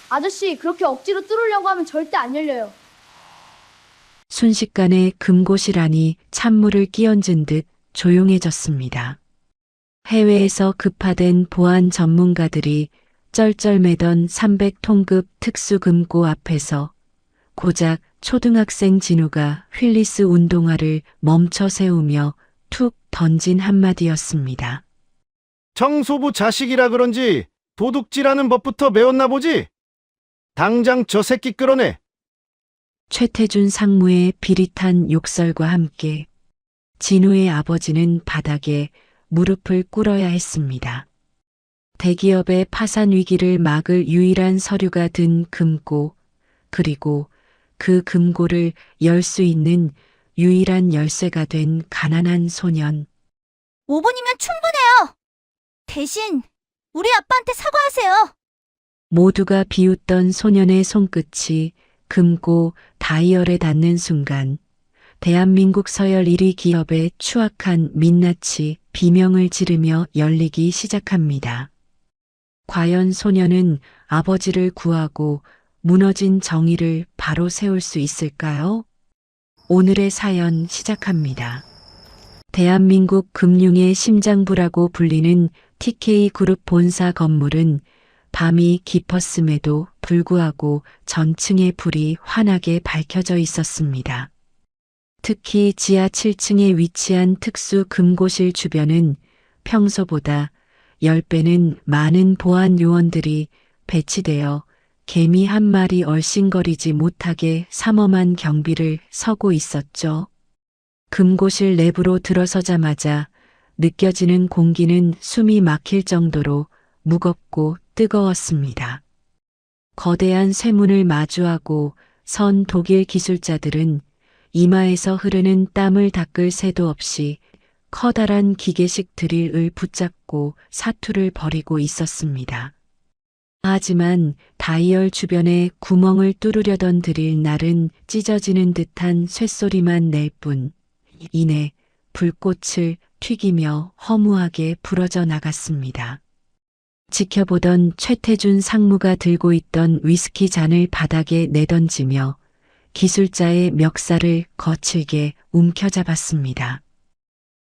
아저씨, 그렇게 억지로 뚫으려고 하면 절대 안 열려요. 순식간에 금고실 찬물을 끼얹은 듯 조용해졌습니다. 해외에서 급파된 보안 전문가들이 쩔쩔매던 300톤급 특수금고 앞에서 고작 초등학생 진우가 휠리스 운동화를 멈춰 세우며 툭 던진 한마디였습니다. 청소부 자식이라 그런지 도둑질하는 법부터 배웠나 보지? 당장 저 새끼 끌어내. 최태준 상무의 비릿한 욕설과 함께 진우의 아버지는 바닥에 무릎을 꿇어야 했습니다. 대기업의 파산 위기를 막을 유일한 서류가 든 금고, 그리고 그 금고를 열 수 있는 유일한 열쇠가 된 가난한 소년. 5분이면 충분해요. 대신 우리 아빠한테 사과하세요. 모두가 비웃던 소년의 손끝이 금고 다이얼에 닿는 순간 대한민국 서열 1위 기업의 추악한 민낯이 비명을 지르며 열리기 시작합니다. 과연 소년은 아버지를 구하고 무너진 정의를 바로 세울 수 있을까요? 오늘의 사연 시작합니다. 대한민국 금융의 심장부라고 불리는 TK그룹 본사 건물은 밤이 깊었음에도 불구하고 전층의 불이 환하게 밝혀져 있었습니다. 특히 지하 7층에 위치한 특수 금고실 주변은 평소보다 10배는 많은 보안 요원들이 배치되어 개미 한 마리 얼씬거리지 못하게 삼엄한 경비를 서고 있었죠. 금고실 내부로 들어서자마자 느껴지는 공기는 숨이 막힐 정도로 무겁고 뜨거웠습니다. 거대한 쇠문을 마주하고 선 독일 기술자들은 이마에서 흐르는 땀을 닦을 새도 없이 커다란 기계식 드릴을 붙잡고 사투를 벌이고 있었습니다. 하지만 다이얼 주변에 구멍을 뚫으려던 드릴 날은 찢어지는 듯한 쇳소리만 낼 뿐, 이내 불꽃을 튀기며 허무하게 부러져 나갔습니다. 지켜보던 최태준 상무가 들고 있던 위스키 잔을 바닥에 내던지며 기술자의 멱살을 거칠게 움켜잡았습니다.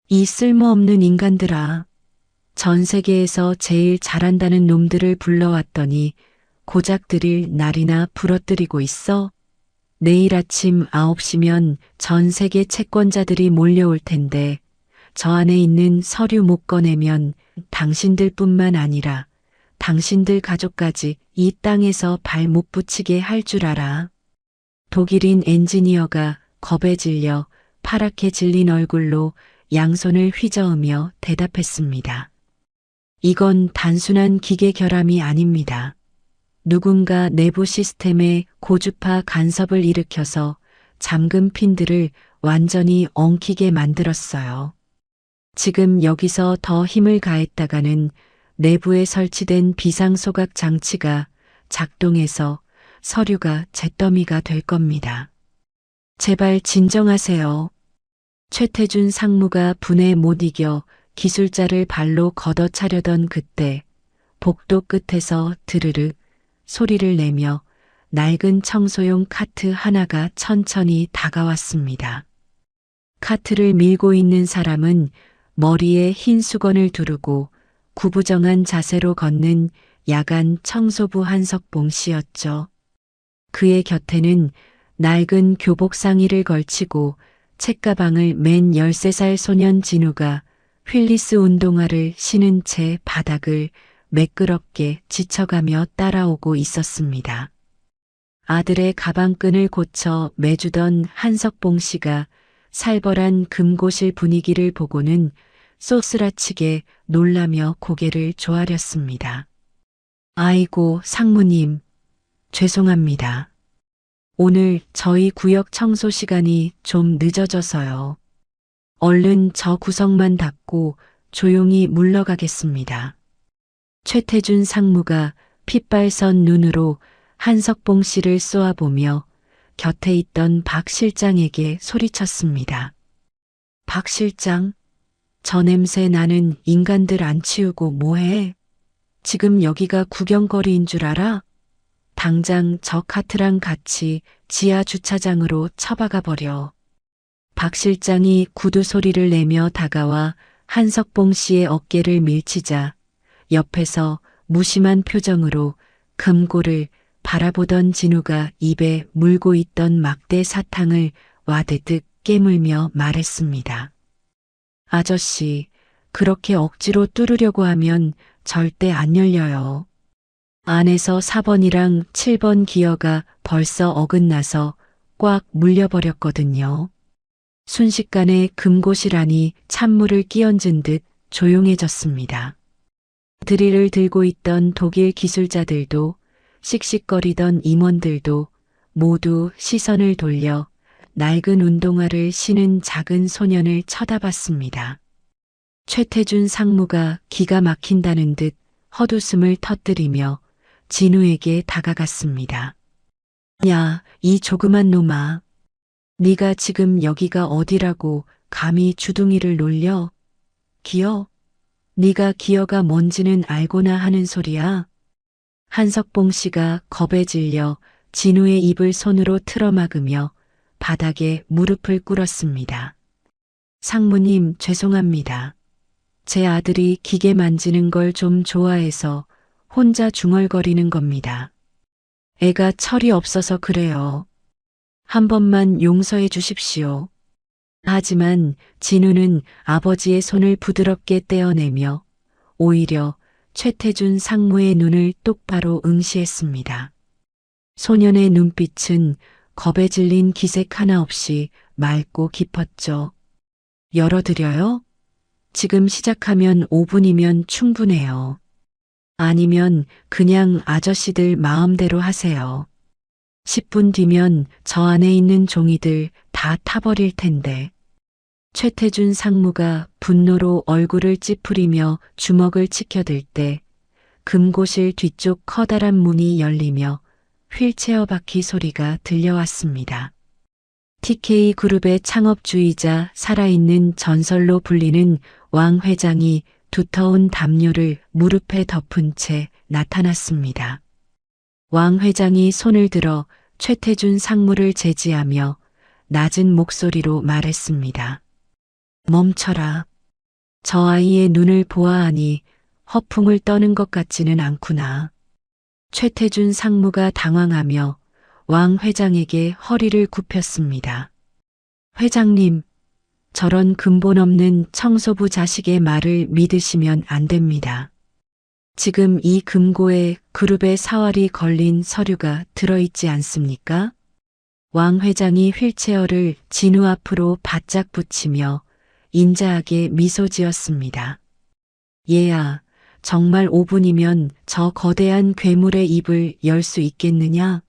이 쓸모없는 인간들아, 전 세계에서 제일 잘한다는 놈들을 불러왔더니 고작 드릴 날이나 부러뜨리고 있어? 내일 아침 9시면 전 세계 채권자들이 몰려올 텐데 저 안에 있는 서류 못 꺼내면 당신들뿐만 아니라 당신들 가족까지 이 땅에서 발 못 붙이게 할 줄 알아. 독일인 엔지니어가 겁에 질려 파랗게 질린 얼굴로 양손을 휘저으며 대답했습니다. 이건 단순한 기계 결함이 아닙니다. 누군가 내부 시스템에 고주파 간섭을 일으켜서 잠금 핀들을 완전히 엉키게 만들었어요. 지금 여기서 더 힘을 가했다가는 내부에 설치된 비상소각 장치가 작동해서 서류가 잿더미가 될 겁니다. 제발 진정하세요. 최태준 상무가 분에 못 이겨 기술자를 발로 걷어차려던 그때 복도 끝에서 드르르 소리를 내며 낡은 청소용 카트 하나가 천천히 다가왔습니다. 카트를 밀고 있는 사람은 머리에 흰 수건을 두르고 구부정한 자세로 걷는 야간 청소부 한석봉 씨였죠. 그의 곁에는 낡은 교복 상의를 걸치고 책가방을 맨 13살 소년 진우가 휠리스 운동화를 신은 채 바닥을 매끄럽게 지쳐가며 따라오고 있었습니다. 아들의 가방끈을 고쳐 매주던 한석봉 씨가 살벌한 금고실 분위기를 보고는 쏘스라치게 놀라며 고개를 조아렸습니다. 아이고, 상무님, 죄송합니다. 오늘 저희 구역 청소 시간이 좀 늦어져서요. 얼른 저 구석만 닫고 조용히 물러가겠습니다. 최태준 상무가 핏발선 눈으로 한석봉 씨를 쏘아보며 곁에 있던 박 실장에게 소리쳤습니다. 박 실장, 저 냄새 나는 인간들 안 치우고 뭐해? 지금 여기가 구경거리인 줄 알아? 당장 저 카트랑 같이 지하 주차장으로 처박아 버려. 박 실장이 구두 소리를 내며 다가와 한석봉 씨의 어깨를 밀치자 옆에서 무심한 표정으로 금고를 바라보던 진우가 입에 물고 있던 막대 사탕을 와드득 깨물며 말했습니다. 아저씨, 그렇게 억지로 뚫으려고 하면 절대 안 열려요. 안에서 4번이랑 7번 기어가 벌써 어긋나서 꽉 물려버렸거든요. 순식간에 금고시란이 찬물을 끼얹은 듯 조용해졌습니다. 드릴을 들고 있던 독일 기술자들도 씩씩거리던 임원들도 모두 시선을 돌려 낡은 운동화를 신은 작은 소년을 쳐다봤습니다. 최태준 상무가 기가 막힌다는 듯 헛웃음을 터뜨리며 진우에게 다가갔습니다. 야, 이 조그만 놈아. 네가 지금 여기가 어디라고 감히 주둥이를 놀려? 기어? 네가 기어가 뭔지는 알고나 하는 소리야. 한석봉 씨가 겁에 질려 진우의 입을 손으로 틀어막으며 바닥에 무릎을 꿇었습니다. 상무님, 죄송합니다. 제 아들이 기계 만지는 걸 좀 좋아해서 혼자 중얼거리는 겁니다. 애가 철이 없어서 그래요. 한 번만 용서해 주십시오. 하지만 진우는 아버지의 손을 부드럽게 떼어내며 오히려 최태준 상무의 눈을 똑바로 응시했습니다. 소년의 눈빛은 겁에 질린 기색 하나 없이 맑고 깊었죠. 열어드려요? 지금 시작하면 5분이면 충분해요. 아니면 그냥 아저씨들 마음대로 하세요. 10분 뒤면 저 안에 있는 종이들 다 타버릴 텐데. 최태준 상무가 분노로 얼굴을 찌푸리며 주먹을 치켜들 때 금고실 뒤쪽 커다란 문이 열리며 휠체어 바퀴 소리가 들려왔습니다. TK그룹의 창업주이자 살아있는 전설로 불리는 왕 회장이 두터운 담요를 무릎에 덮은 채 나타났습니다. 왕 회장이 손을 들어 최태준 상무를 제지하며 낮은 목소리로 말했습니다. 멈춰라. 저 아이의 눈을 보아하니 허풍을 떠는 것 같지는 않구나. 최태준 상무가 당황하며 왕 회장에게 허리를 굽혔습니다. 회장님, 저런 근본 없는 청소부 자식의 말을 믿으시면 안 됩니다. 지금 이 금고에 그룹의 사활이 걸린 서류가 들어있지 않습니까? 왕 회장이 휠체어를 진우 앞으로 바짝 붙이며 인자하게 미소 지었습니다. 얘야, 정말 5분이면 저 거대한 괴물의 입을 열 수 있겠느냐?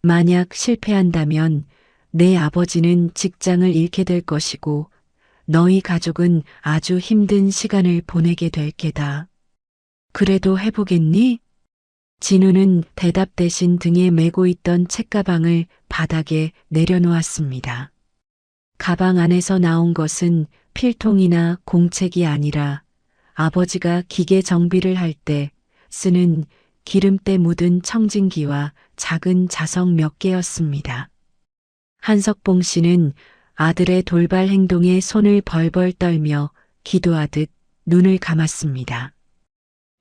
만약 실패한다면 내 아버지는 직장을 잃게 될 것이고 너희 가족은 아주 힘든 시간을 보내게 될 게다. 그래도 해보겠니? 진우는 대답 대신 등에 메고 있던 책가방을 바닥에 내려놓았습니다. 가방 안에서 나온 것은 필통이나 공책이 아니라 아버지가 기계 정비를 할 때 쓰는 기름때 묻은 청진기와 작은 자석 몇 개였습니다. 한석봉 씨는 아들의 돌발 행동에 손을 벌벌 떨며 기도하듯 눈을 감았습니다.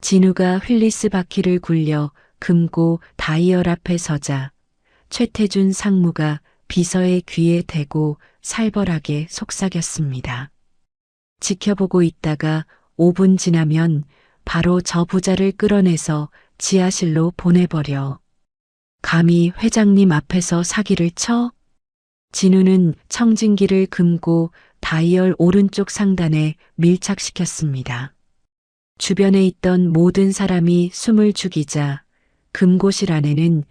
진우가 휠리스 바퀴를 굴려 금고 다이얼 앞에 서자 최태준 상무가 비서의 귀에 대고 살벌하게 속삭였습니다. 지켜보고 있다가 5분 지나면 바로 저 부자를 끌어내서 지하실로 보내버려. 감히 회장님 앞에서 사기를 쳐? 진우는 청진기를 금고 다이얼 오른쪽 상단에 밀착시켰습니다. 주변에 있던 모든 사람이 숨을 죽이자 금고실 안에는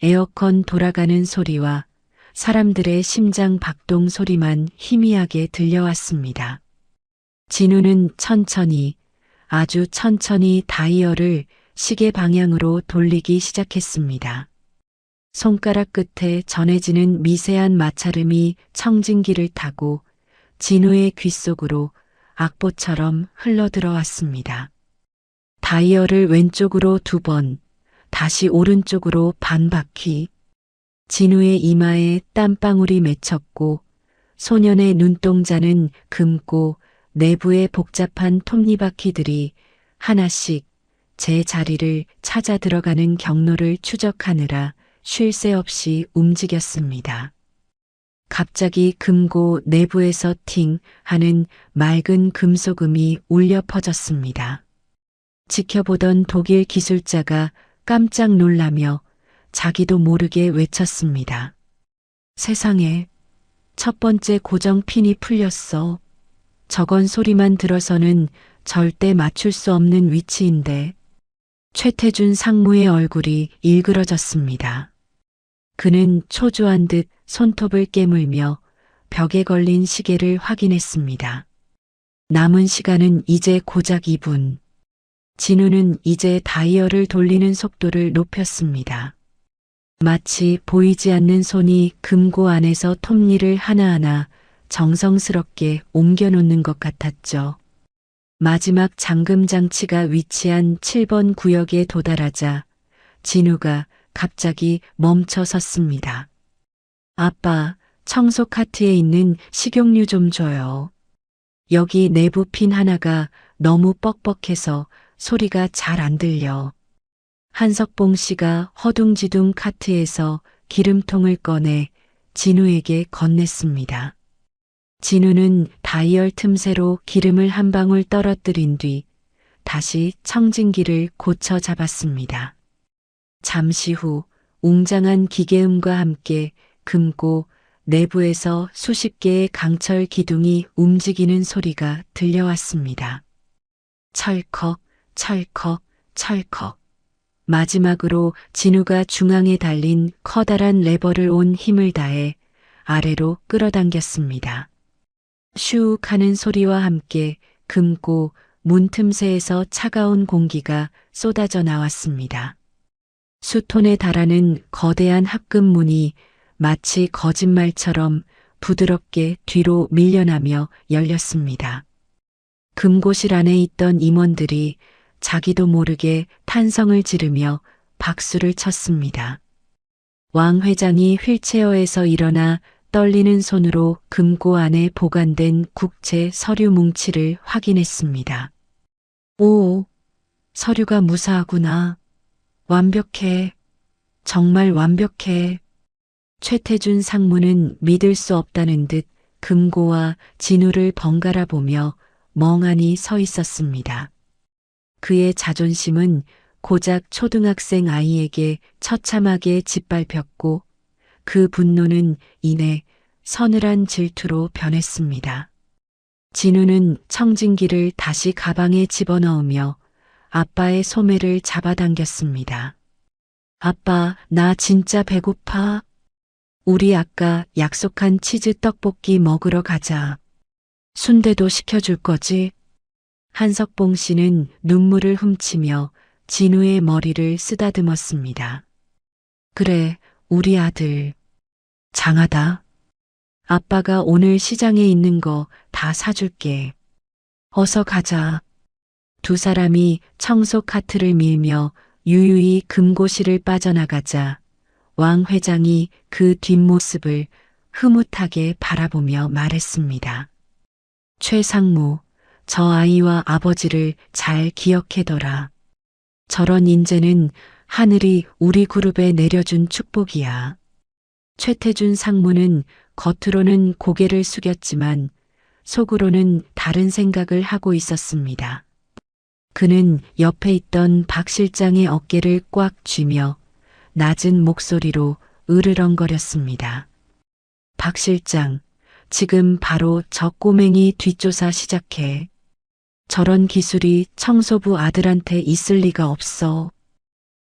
에어컨 돌아가는 소리와 사람들의 심장 박동 소리만 희미하게 들려왔습니다. 진우는 천천히, 아주 천천히 다이얼을 시계 방향으로 돌리기 시작했습니다. 손가락 끝에 전해지는 미세한 마찰음이 청진기를 타고 진우의 귓속으로 악보처럼 흘러들어왔습니다. 다이얼을 왼쪽으로 2번, 다시 오른쪽으로 반바퀴. 진우의 이마에 땀방울이 맺혔고 소년의 눈동자는 금고 내부의 복잡한 톱니바퀴들이 하나씩 제 자리를 찾아 들어가는 경로를 추적하느라 쉴 새 없이 움직였습니다. 갑자기 금고 내부에서 팅 하는 맑은 금속음이 울려 퍼졌습니다. 지켜보던 독일 기술자가 깜짝 놀라며 자기도 모르게 외쳤습니다. 세상에, 첫 번째 고정 핀이 풀렸어. 저건 소리만 들어서는 절대 맞출 수 없는 위치인데. 최태준 상무의 얼굴이 일그러졌습니다. 그는 초조한 듯 손톱을 깨물며 벽에 걸린 시계를 확인했습니다. 남은 시간은 이제 고작 2분. 진우는 이제 다이얼을 돌리는 속도를 높였습니다. 마치 보이지 않는 손이 금고 안에서 톱니를 하나하나 정성스럽게 옮겨놓는 것 같았죠. 마지막 잠금 장치가 위치한 7번 구역에 도달하자 진우가 갑자기 멈춰 섰습니다. 아빠, 청소 카트에 있는 식용유 좀 줘요. 여기 내부 핀 하나가 너무 뻑뻑해서 소리가 잘 안 들려. 한석봉 씨가 허둥지둥 카트에서 기름통을 꺼내 진우에게 건넸습니다. 진우는 다이얼 틈새로 기름을 한 방울 떨어뜨린 뒤 다시 청진기를 고쳐 잡았습니다. 잠시 후 웅장한 기계음과 함께 금고 내부에서 수십 개의 강철 기둥이 움직이는 소리가 들려왔습니다. 철컥, 철컥, 철컥. 마지막으로 진우가 중앙에 달린 커다란 레버를 온 힘을 다해 아래로 끌어당겼습니다. 슉 하는 소리와 함께 금고 문 틈새에서 차가운 공기가 쏟아져 나왔습니다. 수톤에 달하는 거대한 합금문이 마치 거짓말처럼 부드럽게 뒤로 밀려나며 열렸습니다. 금고실 안에 있던 임원들이 자기도 모르게 탄성을 지르며 박수를 쳤습니다. 왕 회장이 휠체어에서 일어나 떨리는 손으로 금고 안에 보관된 국채 서류 뭉치를 확인했습니다. 오, 서류가 무사하구나. 완벽해. 정말 완벽해. 최태준 상무는 믿을 수 없다는 듯 금고와 진우를 번갈아 보며 멍하니 서 있었습니다. 그의 자존심은 고작 초등학생 아이에게 처참하게 짓밟혔고 그 분노는 이내 서늘한 질투로 변했습니다. 진우는 청진기를 다시 가방에 집어넣으며 아빠의 소매를 잡아당겼습니다. 아빠, 나 진짜 배고파. 우리 아까 약속한 치즈 떡볶이 먹으러 가자. 순대도 시켜줄 거지? 한석봉 씨는 눈물을 훔치며 진우의 머리를 쓰다듬었습니다. 그래, 우리 아들. 장하다. 아빠가 오늘 시장에 있는 거 다 사줄게. 어서 가자. 두 사람이 청소 카트를 밀며 유유히 금고실을 빠져나가자 왕 회장이 그 뒷모습을 흐뭇하게 바라보며 말했습니다. 최 상무, 저 아이와 아버지를 잘 기억해둬라. 저런 인재는 하늘이 우리 그룹에 내려준 축복이야. 최태준 상무는 겉으로는 고개를 숙였지만 속으로는 다른 생각을 하고 있었습니다. 그는 옆에 있던 박 실장의 어깨를 꽉 쥐며 낮은 목소리로 으르렁거렸습니다. 박 실장, 지금 바로 저 꼬맹이 뒷조사 시작해. 저런 기술이 청소부 아들한테 있을 리가 없어.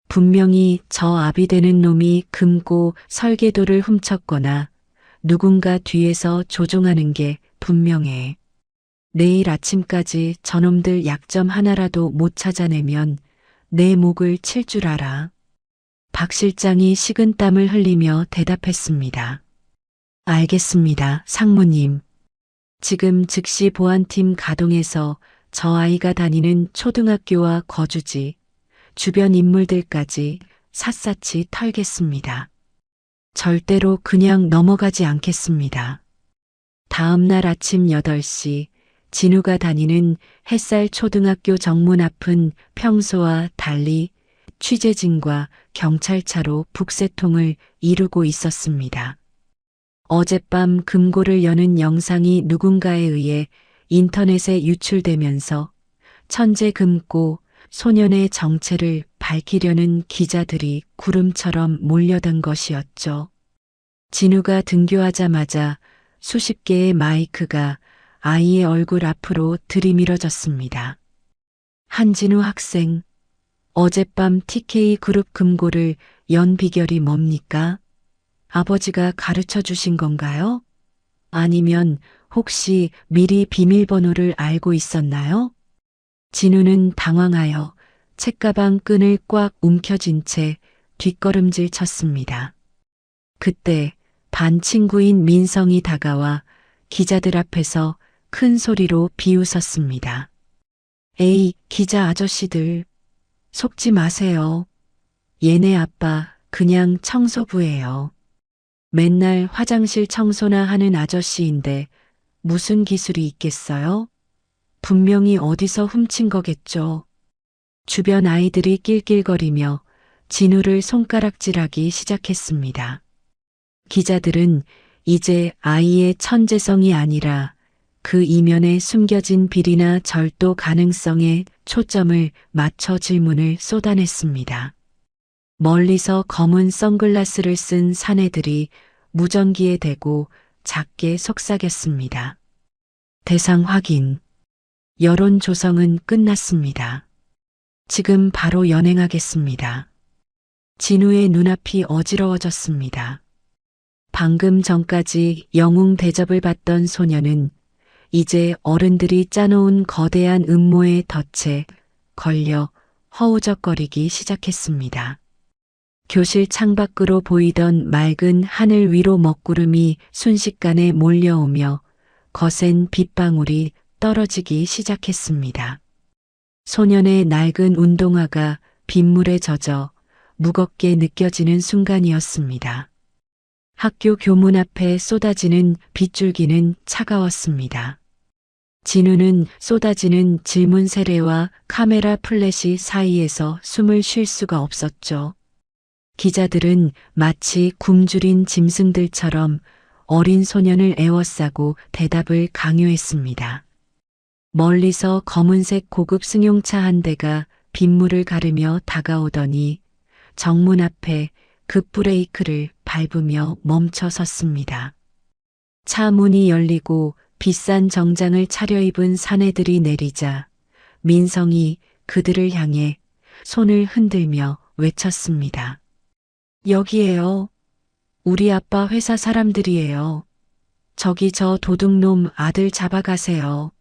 분명히 저 아비 되는 놈이 금고 설계도를 훔쳤거나 누군가 뒤에서 조종하는 게 분명해. 내일 아침까지 저놈들 약점 하나라도 못 찾아내면 내 목을 칠 줄 알아. 박 실장이 식은땀을 흘리며 대답했습니다. 알겠습니다, 상무님. 지금 즉시 보안팀 가동해서 저 아이가 다니는 초등학교와 거주지, 주변 인물들까지 샅샅이 털겠습니다. 절대로 그냥 넘어가지 않겠습니다. 다음 날 아침 8시 진우가 다니는 햇살 초등학교 정문 앞은 평소와 달리 취재진과 경찰차로 북새통을 이루고 있었습니다. 어젯밤 금고를 여는 영상이 누군가에 의해 인터넷에 유출되면서 천재 금고 소년의 정체를 밝히려는 기자들이 구름처럼 몰려든 것이었죠. 진우가 등교하자마자 수십 개의 마이크가 아이의 얼굴 앞으로 들이밀어졌습니다. 한진우 학생, 어젯밤 TK 그룹 금고를 연 비결이 뭡니까? 아버지가 가르쳐 주신 건가요? 아니면 혹시 미리 비밀번호를 알고 있었나요? 진우는 당황하여 책가방 끈을 꽉 움켜쥔 채 뒷걸음질 쳤습니다. 그때 반 친구인 민성이 다가와 기자들 앞에서 큰 소리로 비웃었습니다. 에이, 기자 아저씨들, 속지 마세요. 얘네 아빠 그냥 청소부예요. 맨날 화장실 청소나 하는 아저씨인데 무슨 기술이 있겠어요? 분명히 어디서 훔친 거겠죠. 주변 아이들이 낄낄거리며 진우를 손가락질하기 시작했습니다. 기자들은 이제 아이의 천재성이 아니라 그 이면에 숨겨진 비리나 절도 가능성에 초점을 맞춰 질문을 쏟아냈습니다. 멀리서 검은 선글라스를 쓴 사내들이 무전기에 대고 작게 속삭였습니다. 대상 확인. 여론 조성은 끝났습니다. 지금 바로 연행하겠습니다. 진우의 눈앞이 어지러워졌습니다. 방금 전까지 영웅 대접을 받던 소녀는 이제 어른들이 짜놓은 거대한 음모의 덫에 걸려 허우적거리기 시작했습니다. 교실 창밖으로 보이던 맑은 하늘 위로 먹구름이 순식간에 몰려오며 거센 빗방울이 떨어지기 시작했습니다. 소년의 낡은 운동화가 빗물에 젖어 무겁게 느껴지는 순간이었습니다. 학교 교문 앞에 쏟아지는 빗줄기는 차가웠습니다. 진우는 쏟아지는 질문 세례와 카메라 플래시 사이에서 숨을 쉴 수가 없었죠. 기자들은 마치 굶주린 짐승들처럼 어린 소년을 에워싸고 대답을 강요했습니다. 멀리서 검은색 고급 승용차 한 대가 빗물을 가르며 다가오더니 정문 앞에 급브레이크를 밟으며 멈춰 섰습니다. 차 문이 열리고 비싼 정장을 차려입은 사내들이 내리자 민성이 그들을 향해 손을 흔들며 외쳤습니다. 여기에요. 우리 아빠 회사 사람들이에요. 저기 저 도둑놈 아들 잡아가세요.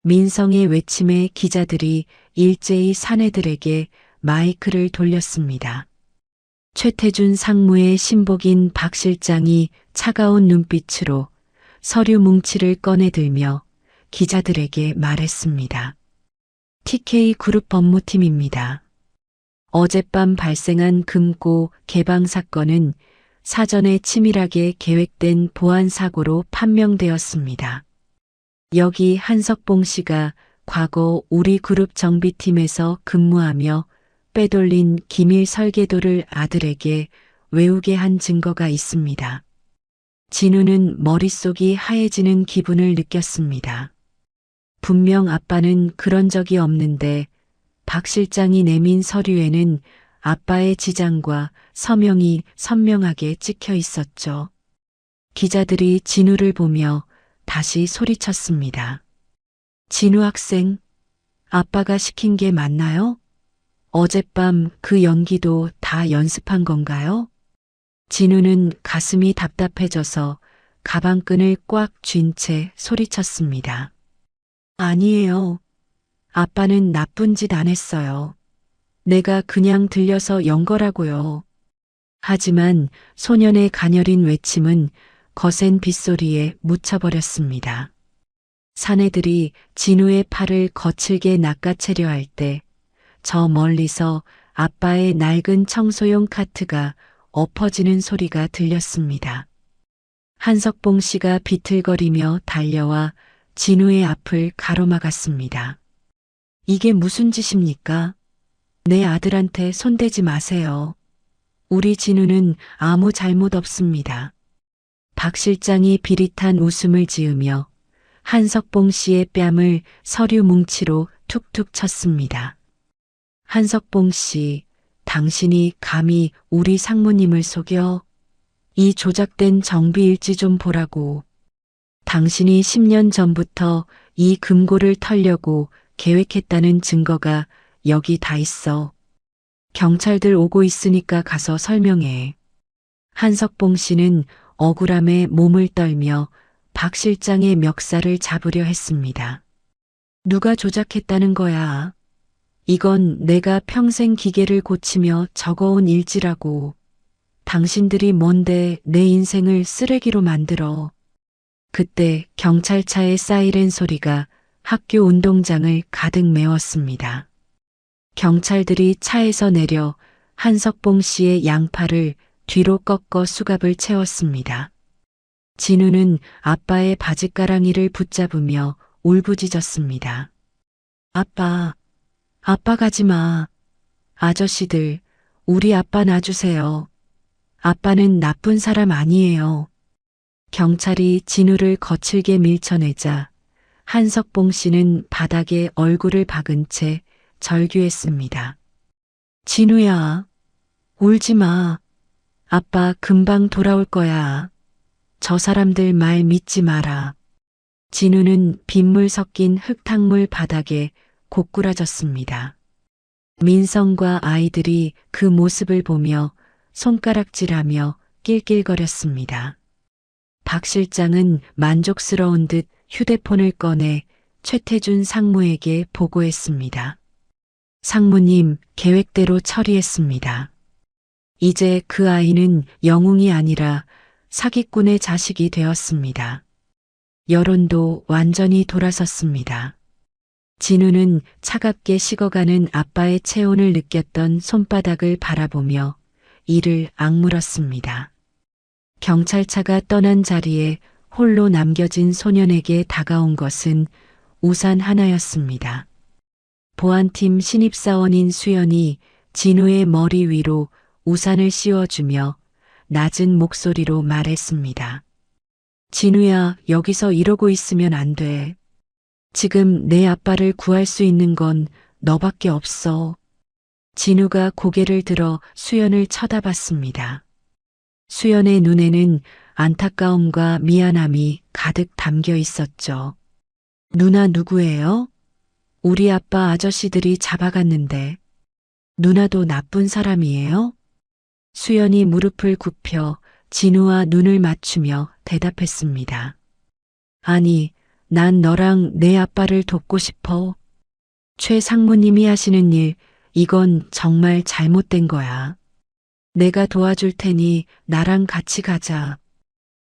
민성의 외침에 기자들이 일제히 사내들에게 마이크를 돌렸습니다. 최태준 상무의 신복인 박 실장이 차가운 눈빛으로 서류 뭉치를 꺼내들며 기자들에게 말했습니다. TK 그룹 법무팀입니다. 어젯밤 발생한 금고 개방 사건은 사전에 치밀하게 계획된 보안 사고로 판명되었습니다. 여기 한석봉 씨가 과거 우리 그룹 정비팀에서 근무하며 빼돌린 기밀 설계도를 아들에게 외우게 한 증거가 있습니다. 진우는 머릿속이 하얘지는 기분을 느꼈습니다. 분명 아빠는 그런 적이 없는데 박 실장이 내민 서류에는 아빠의 지장과 서명이 선명하게 찍혀 있었죠. 기자들이 진우를 보며 다시 소리쳤습니다. 진우 학생, 아빠가 시킨 게 맞나요? 어젯밤 그 연기도 다 연습한 건가요? 진우는 가슴이 답답해져서 가방끈을 꽉 쥔 채 소리쳤습니다. 아니에요. 아빠는 나쁜 짓 안 했어요. 내가 그냥 들려서 연 거라고요. 하지만 소년의 가녀린 외침은 거센 빗소리에 묻혀버렸습니다. 사내들이 진우의 팔을 거칠게 낚아채려 할 때 저 멀리서 아빠의 낡은 청소용 카트가 엎어지는 소리가 들렸습니다. 한석봉 씨가 비틀거리며 달려와 진우의 앞을 가로막았습니다. 이게 무슨 짓입니까? 내 아들한테 손대지 마세요. 우리 진우는 아무 잘못 없습니다. 박 실장이 비릿한 웃음을 지으며 한석봉 씨의 뺨을 서류 뭉치로 툭툭 쳤습니다. 한석봉 씨, 당신이 감히 우리 상무님을 속여? 이 조작된 정비일지 좀 보라고. 당신이 10년 전부터 이 금고를 털려고 계획했다는 증거가 여기 다 있어. 경찰들 오고 있으니까 가서 설명해. 한석봉 씨는 억울함에 몸을 떨며 박 실장의 멱살을 잡으려 했습니다. 누가 조작했다는 거야? 이건 내가 평생 기계를 고치며 적어온 일지라고. 당신들이 뭔데 내 인생을 쓰레기로 만들어. 그때 경찰차의 사이렌 소리가 학교 운동장을 가득 메웠습니다. 경찰들이 차에서 내려 한석봉 씨의 양팔을 뒤로 꺾어 수갑을 채웠습니다. 진우는 아빠의 바짓가랑이를 붙잡으며 울부짖었습니다. 아빠 가지 마. 아저씨들, 우리 아빠 놔주세요. 아빠는 나쁜 사람 아니에요. 경찰이 진우를 거칠게 밀쳐내자 한석봉 씨는 바닥에 얼굴을 박은 채 절규했습니다. 진우야, 울지 마. 아빠 금방 돌아올 거야. 저 사람들 말 믿지 마라. 진우는 빗물 섞인 흙탕물 바닥에 고꾸라졌습니다. 민성과 아이들이 그 모습을 보며 손가락질하며 낄낄거렸습니다. 박 실장은 만족스러운 듯 휴대폰을 꺼내 최태준 상무에게 보고했습니다. 상무님, 계획대로 처리했습니다. 이제 그 아이는 영웅이 아니라 사기꾼의 자식이 되었습니다. 여론도 완전히 돌아섰습니다. 진우는 차갑게 식어가는 아빠의 체온을 느꼈던 손바닥을 바라보며 이를 악물었습니다. 경찰차가 떠난 자리에 홀로 남겨진 소년에게 다가온 것은 우산 하나였습니다. 보안팀 신입사원인 수연이 진우의 머리 위로 우산을 씌워주며 낮은 목소리로 말했습니다. 진우야, 여기서 이러고 있으면 안 돼. 지금 내 아빠를 구할 수 있는 건 너밖에 없어. 진우가 고개를 들어 수연을 쳐다봤습니다. 수연의 눈에는 안타까움과 미안함이 가득 담겨 있었죠. 누나 누구예요? 우리 아빠 아저씨들이 잡아갔는데. 누나도 나쁜 사람이에요? 수연이 무릎을 굽혀 진우와 눈을 맞추며 대답했습니다. 아니, 난 너랑 내 아빠를 돕고 싶어. 최 상무님이 하시는 일, 이건 정말 잘못된 거야. 내가 도와줄 테니 나랑 같이 가자.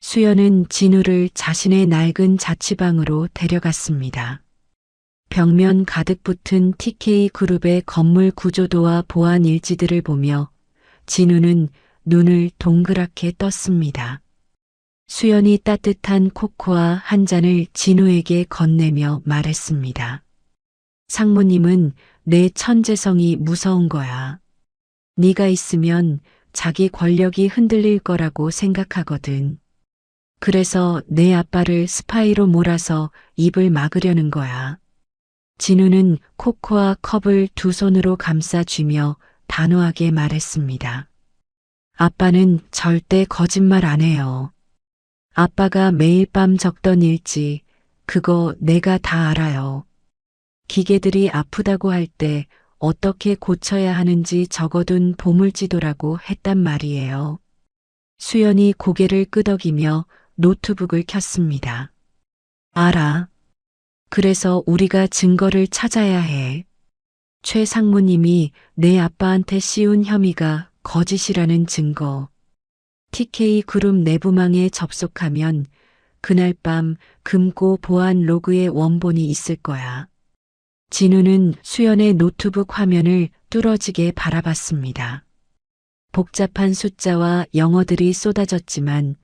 수연은 진우를 자신의 낡은 자취방으로 데려갔습니다. 벽면 가득 붙은 TK 그룹의 건물 구조도와 보안 일지들을 보며 진우는 눈을 동그랗게 떴습니다. 수연이 따뜻한 코코아 한 잔을 진우에게 건네며 말했습니다. 상무님은 내 천재성이 무서운 거야. 네가 있으면 자기 권력이 흔들릴 거라고 생각하거든. 그래서 내 아빠를 스파이로 몰아서 입을 막으려는 거야. 진우는 코코아 컵을 두 손으로 감싸쥐며 단호하게 말했습니다. 아빠는 절대 거짓말 안 해요. 아빠가 매일 밤 적던 일지, 그거 내가 다 알아요. 기계들이 아프다고 할 때 어떻게 고쳐야 하는지 적어둔 보물지도라고 했단 말이에요. 수연이 고개를 끄덕이며 노트북을 켰습니다. 알아. 그래서 우리가 증거를 찾아야 해. 최 상무님이 내 아빠한테 씌운 혐의가 거짓이라는 증거. TK 그룹 내부망에 접속하면 그날 밤 금고 보안 로그의 원본이 있을 거야. 진우는 수연의 노트북 화면을 뚫어지게 바라봤습니다. 복잡한 숫자와 영어들이 쏟아졌지만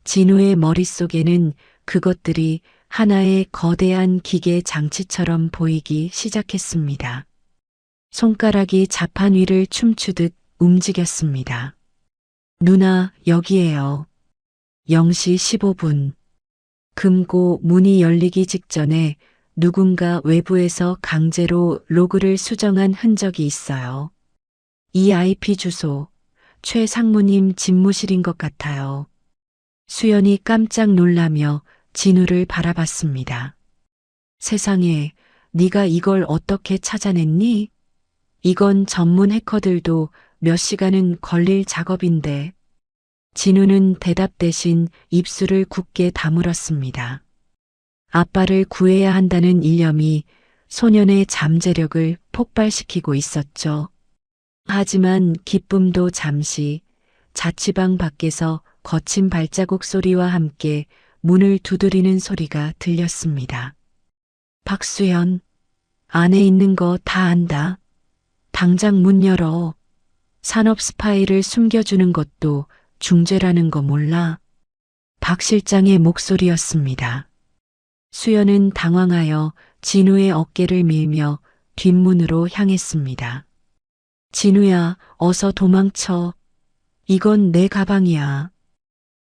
진우의 머릿속에는 그것들이 하나의 거대한 기계 장치처럼 보이기 시작했습니다. 손가락이 자판 위를 춤추듯 움직였습니다. 누나, 여기에요. 0시 15분. 금고 문이 열리기 직전에 누군가 외부에서 강제로 로그를 수정한 흔적이 있어요. 이 IP 주소, 최 상무님 집무실인 것 같아요. 수연이 깜짝 놀라며 진우를 바라봤습니다. 세상에, 네가 이걸 어떻게 찾아냈니? 이건 전문 해커들도 몇 시간은 걸릴 작업인데. 진우는 대답 대신 입술을 굳게 다물었습니다. 아빠를 구해야 한다는 일념이 소년의 잠재력을 폭발시키고 있었죠. 하지만 기쁨도 잠시 자취방 밖에서 거친 발자국 소리와 함께 문을 두드리는 소리가 들렸습니다. 박수연, 안에 있는 거 다 안다. 당장 문 열어. 산업 스파이를 숨겨주는 것도 중죄라는 거 몰라? 박 실장의 목소리였습니다. 수연은 당황하여 진우의 어깨를 밀며 뒷문으로 향했습니다. 진우야, 어서 도망쳐. 이건 내 가방이야.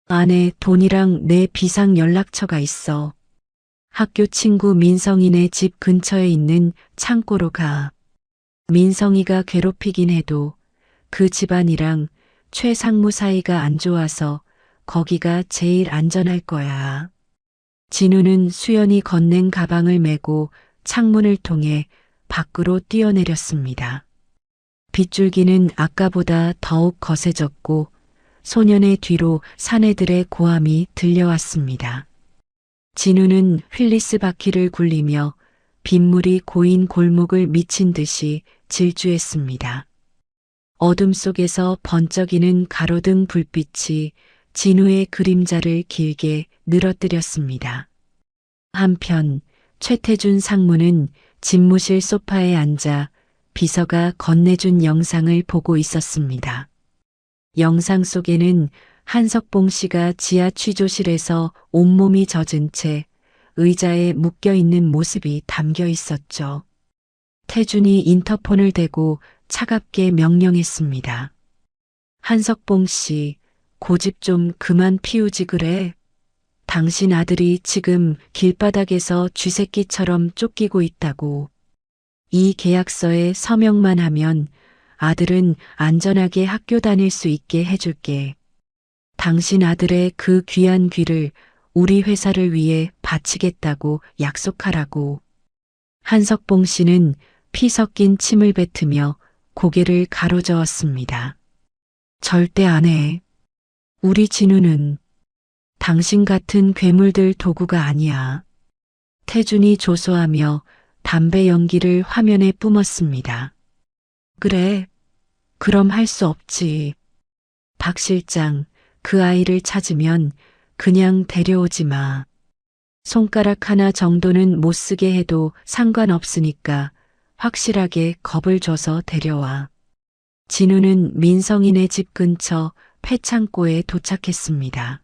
안에 돈이랑 내 비상 연락처가 있어. 학교 친구 민성이네 집 근처에 있는 창고로 가. 민성이가 괴롭히긴 해도 그 집안이랑 최 상무 사이가 안 좋아서 거기가 제일 안전할 거야. 진우는 수연이 건넨 가방을 메고 창문을 통해 밖으로 뛰어내렸습니다. 빗줄기는 아까보다 더욱 거세졌고 소년의 뒤로 사내들의 고함이 들려왔습니다. 진우는 휠리스 바퀴를 굴리며 빗물이 고인 골목을 미친 듯이 질주했습니다. 어둠 속에서 번쩍이는 가로등 불빛이 진우의 그림자를 길게 늘어뜨렸습니다. 한편 최태준 상무는 집무실 소파에 앉아 비서가 건네준 영상을 보고 있었습니다. 영상 속에는 한석봉 씨가 지하 취조실에서 온몸이 젖은 채 의자에 묶여 있는 모습이 담겨 있었죠. 태준이 인터폰을 대고 차갑게 명령했습니다. 한석봉 씨, 고집 좀 그만 피우지 그래. 당신 아들이 지금 길바닥에서 쥐새끼처럼 쫓기고 있다고. 이 계약서에 서명만 하면 아들은 안전하게 학교 다닐 수 있게 해줄게. 당신 아들의 그 귀한 귀를 우리 회사를 위해 바치겠다고 약속하라고. 한석봉 씨는 피 섞인 침을 뱉으며 고개를 가로저었습니다. 절대 안 해. 우리 진우는 당신 같은 괴물들 도구가 아니야. 태준이 조소하며 담배 연기를 화면에 뿜었습니다. 그래, 그럼 할 수 없지. 박 실장, 그 아이를 찾으면 그냥 데려오지 마. 손가락 하나 정도는 못 쓰게 해도 상관없으니까 확실하게 겁을 줘서 데려와. 진우는 민성이네 집 근처 폐창고에 도착했습니다.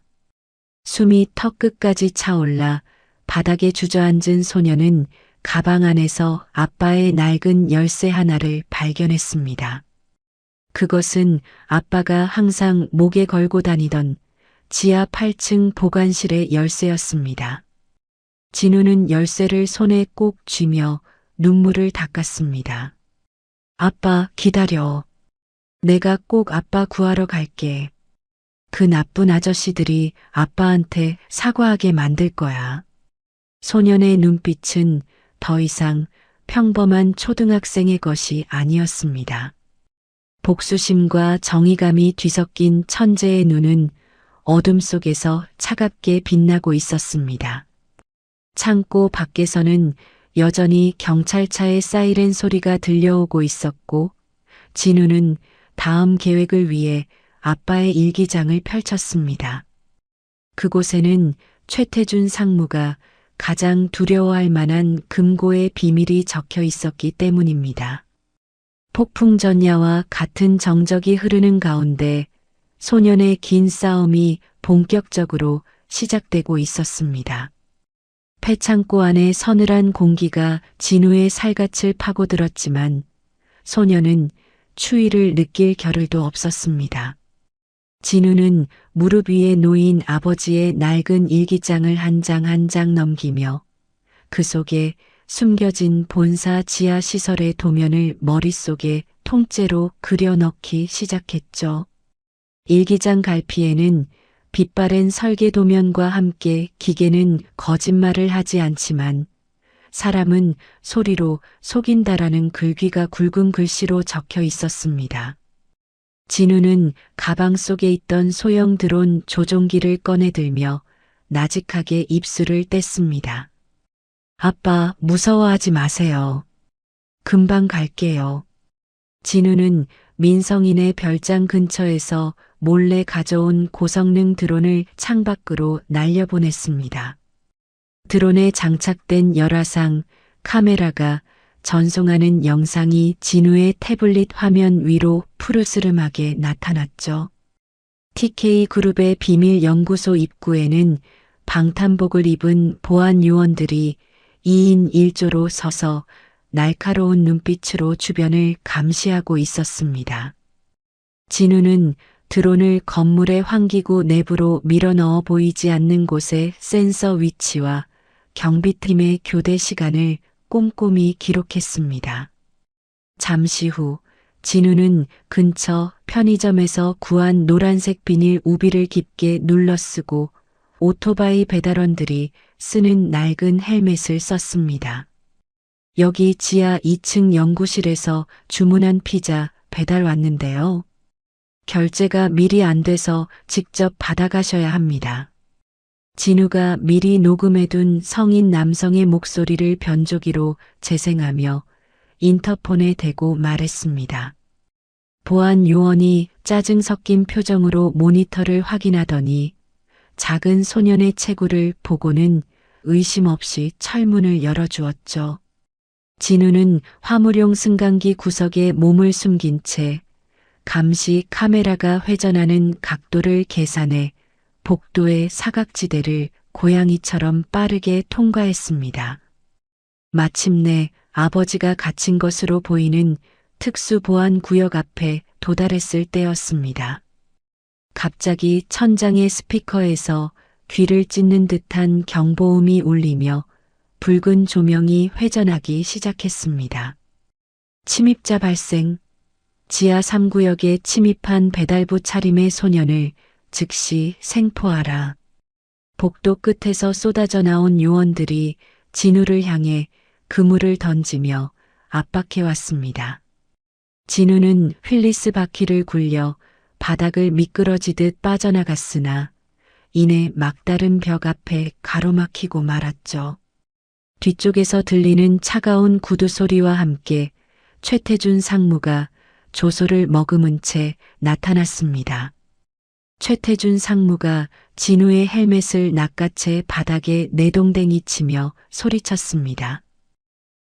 숨이 턱끝까지 차올라 바닥에 주저앉은 소녀는 가방 안에서 아빠의 낡은 열쇠 하나를 발견했습니다. 그것은 아빠가 항상 목에 걸고 다니던 지하 8층 보관실의 열쇠였습니다. 진우는 열쇠를 손에 꼭 쥐며 눈물을 닦았습니다. 아빠, 기다려. 내가 꼭 아빠 구하러 갈게. 그 나쁜 아저씨들이 아빠한테 사과하게 만들 거야. 소년의 눈빛은 더 이상 평범한 초등학생의 것이 아니었습니다. 복수심과 정의감이 뒤섞인 천재의 눈은 어둠 속에서 차갑게 빛나고 있었습니다. 창고 밖에서는 여전히 경찰차의 사이렌 소리가 들려오고 있었고 진우는 다음 계획을 위해 아빠의 일기장을 펼쳤습니다. 그곳에는 최태준 상무가 가장 두려워할 만한 금고의 비밀이 적혀 있었기 때문입니다. 폭풍전야와 같은 정적이 흐르는 가운데 소년의 긴 싸움이 본격적으로 시작되고 있었습니다. 폐창고 안에 서늘한 공기가 진우의 살갗을 파고들었지만 소년은 추위를 느낄 겨를도 없었습니다. 진우는 무릎 위에 놓인 아버지의 낡은 일기장을 한 장 한 장 넘기며 그 속에 숨겨진 본사 지하 시설의 도면을 머릿속에 통째로 그려넣기 시작했죠. 일기장 갈피에는 빛바랜 설계 도면과 함께 기계는 거짓말을 하지 않지만 사람은 소리로 속인다라는 글귀가 굵은 글씨로 적혀 있었습니다. 진우는 가방 속에 있던 소형 드론 조종기를 꺼내들며 나직하게 입술을 뗐습니다. 아빠, 무서워하지 마세요. 금방 갈게요. 진우는 민성인의 별장 근처에서 몰래 가져온 고성능 드론을 창밖으로 날려보냈습니다. 드론에 장착된 열화상 카메라가 전송하는 영상이 진우의 태블릿 화면 위로 푸르스름하게 나타났죠. TK그룹의 비밀 연구소 입구에는 방탄복을 입은 보안 요원들이 2인 1조로 서서 날카로운 눈빛으로 주변을 감시하고 있었습니다. 진우는 드론을 건물의 환기구 내부로 밀어넣어 보이지 않는 곳의 센서 위치와 경비팀의 교대 시간을 꼼꼼히 기록했습니다. 잠시 후 진우는 근처 편의점에서 구한 노란색 비닐 우비를 깊게 눌러쓰고 오토바이 배달원들이 쓰는 낡은 헬멧을 썼습니다. 여기 지하 2층 연구실에서 주문한 피자 배달 왔는데요. 결제가 미리 안 돼서 직접 받아가셔야 합니다. 진우가 미리 녹음해둔 성인 남성의 목소리를 변조기로 재생하며 인터폰에 대고 말했습니다. 보안 요원이 짜증 섞인 표정으로 모니터를 확인하더니 작은 소년의 체구를 보고는 의심 없이 철문을 열어주었죠. 진우는 화물용 승강기 구석에 몸을 숨긴 채 감시 카메라가 회전하는 각도를 계산해 복도의 사각지대를 고양이처럼 빠르게 통과했습니다. 마침내 아버지가 갇힌 것으로 보이는 특수보안구역 앞에 도달했을 때였습니다. 갑자기 천장의 스피커에서 귀를 찢는 듯한 경보음이 울리며 붉은 조명이 회전하기 시작했습니다. 침입자 발생. 지하 3구역에 침입한 배달부 차림의 소년을 즉시 생포하라. 복도 끝에서 쏟아져 나온 요원들이 진우를 향해 그물을 던지며 압박해왔습니다. 진우는 휠리스 바퀴를 굴려 바닥을 미끄러지듯 빠져나갔으나 이내 막다른 벽 앞에 가로막히고 말았죠. 뒤쪽에서 들리는 차가운 구두 소리와 함께 최태준 상무가 조소를 머금은 채 나타났습니다. 최태준 상무가 진우의 헬멧을 낚아채 바닥에 내동댕이 치며 소리쳤습니다.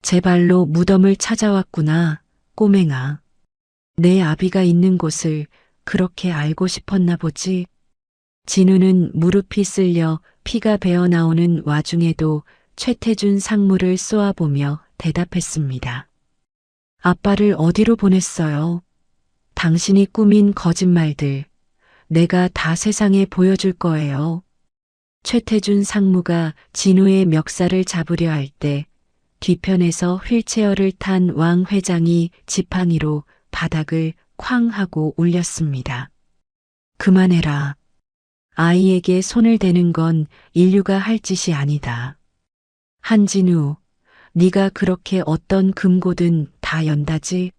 제 발로 무덤을 찾아왔구나, 꼬맹아. 내 아비가 있는 곳을 그렇게 알고 싶었나 보지. 진우는 무릎이 쓸려 피가 배어나오는 와중에도 최태준 상무를 쏘아보며 대답했습니다. 아빠를 어디로 보냈어요? 당신이 꾸민 거짓말들, 내가 다 세상에 보여줄 거예요. 최태준 상무가 진우의 멱살을 잡으려 할 때 뒤편에서 휠체어를 탄 왕 회장이 지팡이로 바닥을 쾅 하고 울렸습니다. 그만해라. 아이에게 손을 대는 건 인류가 할 짓이 아니다. 한진우, 네가 그렇게 어떤 금고든 다 연다지?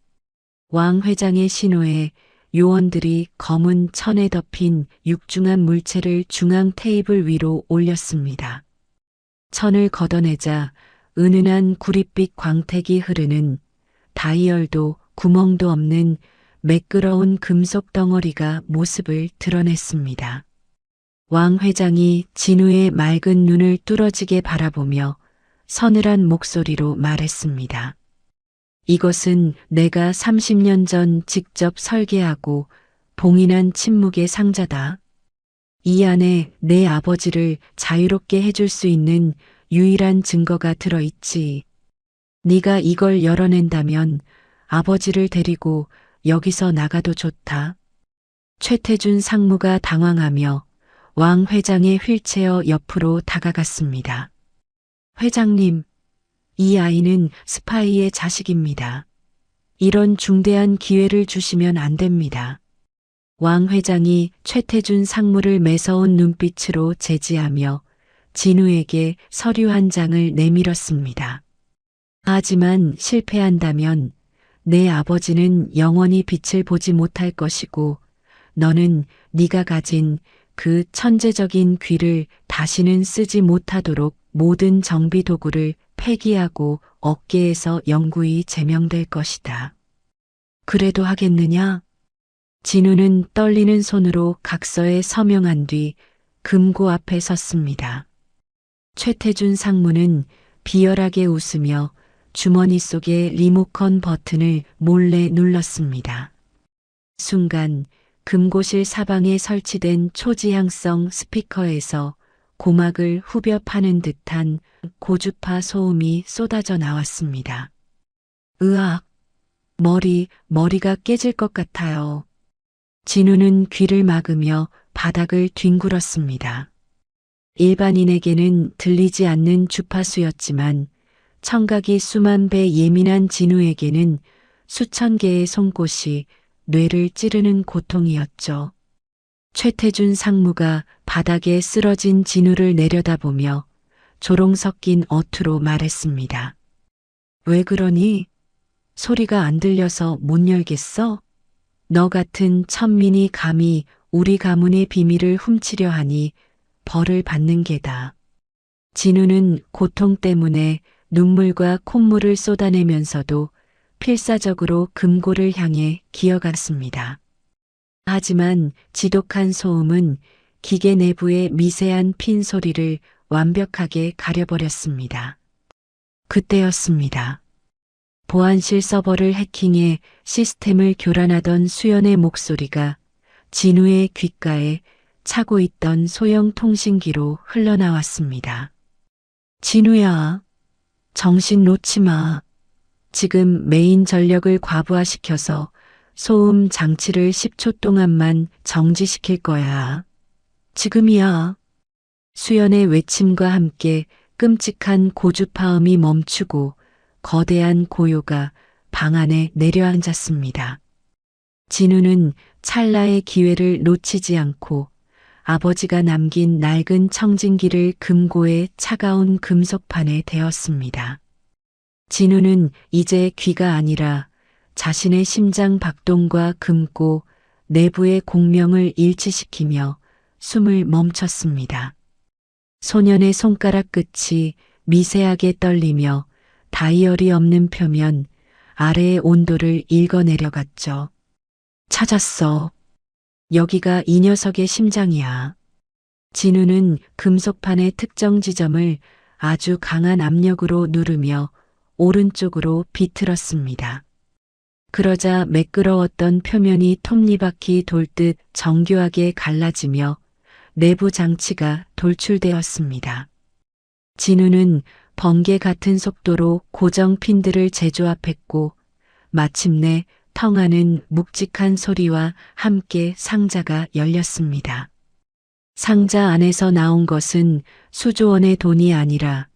왕 회장의 신호에 요원들이 검은 천에 덮인 육중한 물체를 중앙 테이블 위로 올렸습니다. 천을 걷어내자 은은한 구릿빛 광택이 흐르는 다이얼도 구멍도 없는 매끄러운 금속 덩어리가 모습을 드러냈습니다. 왕 회장이 진우의 맑은 눈을 뚫어지게 바라보며 서늘한 목소리로 말했습니다. 이것은 내가 30년 전 직접 설계하고 봉인한 침묵의 상자다. 이 안에 내 아버지를 자유롭게 해줄 수 있는 유일한 증거가 들어있지. 네가 이걸 열어낸다면 아버지를 데리고 여기서 나가도 좋다. 최태준 상무가 당황하며 왕 회장의 휠체어 옆으로 다가갔습니다. 회장님, 이 아이는 스파이의 자식입니다. 이런 중대한 기회를 주시면 안 됩니다. 왕 회장이 최태준 상무를 매서운 눈빛으로 제지하며 진우에게 서류 한 장을 내밀었습니다. 하지만 실패한다면 내 아버지는 영원히 빛을 보지 못할 것이고 너는 네가 가진 그 천재적인 귀를 다시는 쓰지 못하도록 모든 정비 도구를 폐기하고 업계에서 영구히 제명될 것이다. 그래도 하겠느냐? 진우는 떨리는 손으로 각서에 서명한 뒤 금고 앞에 섰습니다. 최태준 상무는 비열하게 웃으며 주머니 속의 리모컨 버튼을 몰래 눌렀습니다. 순간 금고실 사방에 설치된 초지향성 스피커에서 고막을 후벼 파는 듯한 고주파 소음이 쏟아져 나왔습니다. 으악, 머리가 깨질 것 같아요. 진우는 귀를 막으며 바닥을 뒹굴었습니다. 일반인에게는 들리지 않는 주파수였지만 청각이 수만 배 예민한 진우에게는 수천 개의 송곳이 뇌를 찌르는 고통이었죠. 최태준 상무가 바닥에 쓰러진 진우를 내려다보며 조롱 섞인 어투로 말했습니다. 왜 그러니? 소리가 안 들려서 못 열겠어? 너 같은 천민이 감히 우리 가문의 비밀을 훔치려 하니 벌을 받는 게다. 진우는 고통 때문에 눈물과 콧물을 쏟아내면서도 필사적으로 금고를 향해 기어갔습니다. 하지만 지독한 소음은 기계 내부의 미세한 핀 소리를 완벽하게 가려버렸습니다. 그때였습니다. 보안실 서버를 해킹해 시스템을 교란하던 수연의 목소리가 진우의 귓가에 차고 있던 소형 통신기로 흘러나왔습니다. 진우야, 정신 놓지 마. 지금 메인 전력을 과부하시켜서 소음 장치를 10초 동안만 정지시킬 거야. 지금이야. 수연의 외침과 함께 끔찍한 고주파음이 멈추고 거대한 고요가 방 안에 내려앉았습니다. 진우는 찰나의 기회를 놓치지 않고 아버지가 남긴 낡은 청진기를 금고의 차가운 금속판에 대었습니다. 진우는 이제 귀가 아니라 자신의 심장 박동과 금고 내부의 공명을 일치시키며 숨을 멈췄습니다. 소년의 손가락 끝이 미세하게 떨리며 다이얼이 없는 표면 아래의 온도를 읽어내려갔죠. 찾았어. 여기가 이 녀석의 심장이야. 진우는 금속판의 특정 지점을 아주 강한 압력으로 누르며 오른쪽으로 비틀었습니다. 그러자 매끄러웠던 표면이 톱니바퀴 돌듯 정교하게 갈라지며 내부 장치가 돌출되었습니다. 진우는 번개 같은 속도로 고정 핀들을 재조합했고 마침내 텅하는 묵직한 소리와 함께 상자가 열렸습니다. 상자 안에서 나온 것은 수조원의 돈이 아니라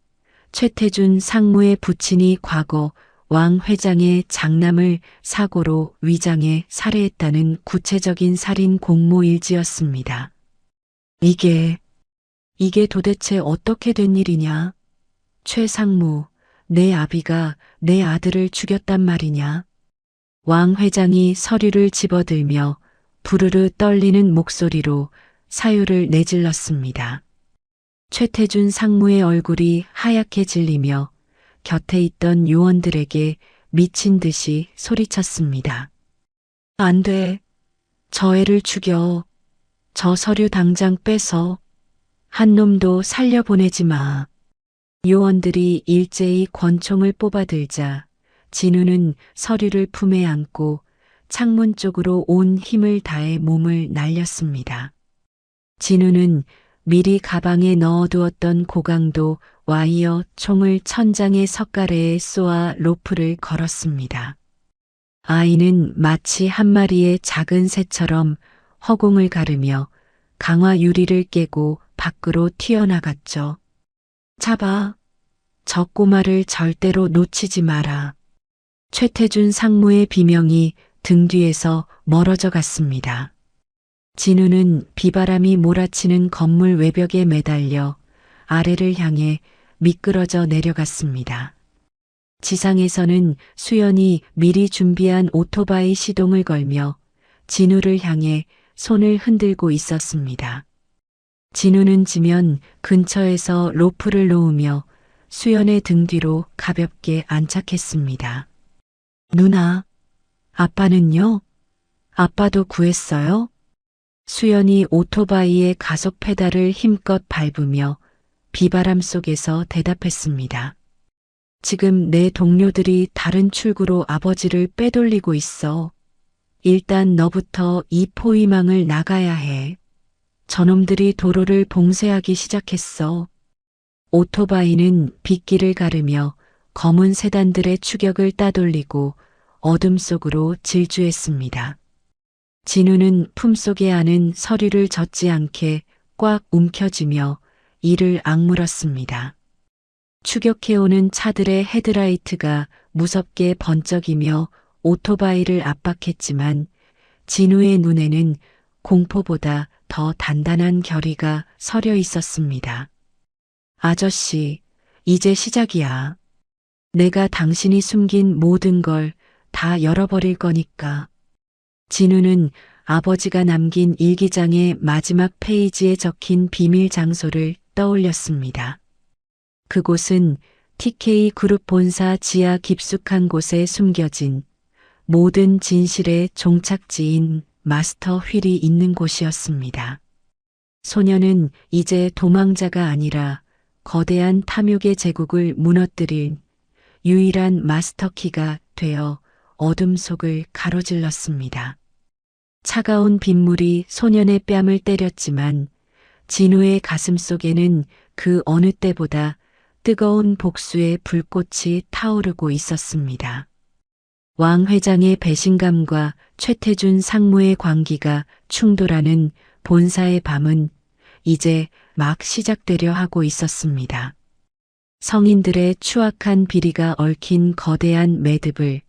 최태준 상무의 부친이 과거 왕 회장의 장남을 사고로 위장해 살해했다는 구체적인 살인 공모 일지였습니다. 이게 도대체 어떻게 된 일이냐? 최 상무, 내 아비가 내 아들을 죽였단 말이냐? 왕 회장이 서류를 집어들며 부르르 떨리는 목소리로 사유를 내질렀습니다. 최태준 상무의 얼굴이 하얗게 질리며 곁에 있던 요원들에게 미친 듯이 소리쳤습니다. 안 돼. 저 애를 죽여. 저 서류 당장 빼서. 한 놈도 살려보내지 마. 요원들이 일제히 권총을 뽑아들자 진우는 서류를 품에 안고 창문 쪽으로 온 힘을 다해 몸을 날렸습니다. 진우는 미리 가방에 넣어두었던 고강도 와이어 총을 천장의 석가래에 쏘아 로프를 걸었습니다. 아이는 마치 한 마리의 작은 새처럼 허공을 가르며 강화 유리를 깨고 밖으로 튀어나갔죠. 잡아. 저 꼬마를 절대로 놓치지 마라. 최태준 상무의 비명이 등 뒤에서 멀어져 갔습니다. 진우는 비바람이 몰아치는 건물 외벽에 매달려 아래를 향해 미끄러져 내려갔습니다. 지상에서는 수연이 미리 준비한 오토바이 시동을 걸며 진우를 향해 손을 흔들고 있었습니다. 진우는 지면 근처에서 로프를 놓으며 수연의 등 뒤로 가볍게 안착했습니다. 누나, 아빠는요? 아빠도 구했어요? 수연이 오토바이의 가속 페달을 힘껏 밟으며 비바람 속에서 대답했습니다. 지금 내 동료들이 다른 출구로 아버지를 빼돌리고 있어. 일단 너부터 이 포위망을 나가야 해. 저놈들이 도로를 봉쇄하기 시작했어. 오토바이는 빗길을 가르며 검은 세단들의 추격을 따돌리고 어둠 속으로 질주했습니다. 진우는 품속에 아는 서류를 젖지 않게 꽉 움켜쥐며 이를 악물었습니다. 추격해오는 차들의 헤드라이트가 무섭게 번쩍이며 오토바이를 압박했지만 진우의 눈에는 공포보다 더 단단한 결의가 서려 있었습니다. 아저씨, 이제 시작이야. 내가 당신이 숨긴 모든 걸 다 열어버릴 거니까. 진우는 아버지가 남긴 일기장의 마지막 페이지에 적힌 비밀 장소를 떠올렸습니다. 그곳은 TK 그룹 본사 지하 깊숙한 곳에 숨겨진 모든 진실의 종착지인 마스터 휠이 있는 곳이었습니다. 소녀는 이제 도망자가 아니라 거대한 탐욕의 제국을 무너뜨린 유일한 마스터키가 되어 어둠 속을 가로질렀습니다. 차가운 빗물이 소년의 뺨을 때렸지만 진우의 가슴 속에는 그 어느 때보다 뜨거운 복수의 불꽃이 타오르고 있었습니다. 왕 회장의 배신감과 최태준 상무의 광기가 충돌하는 본사의 밤은 이제 막 시작되려 하고 있었습니다. 성인들의 추악한 비리가 얽힌 거대한 매듭을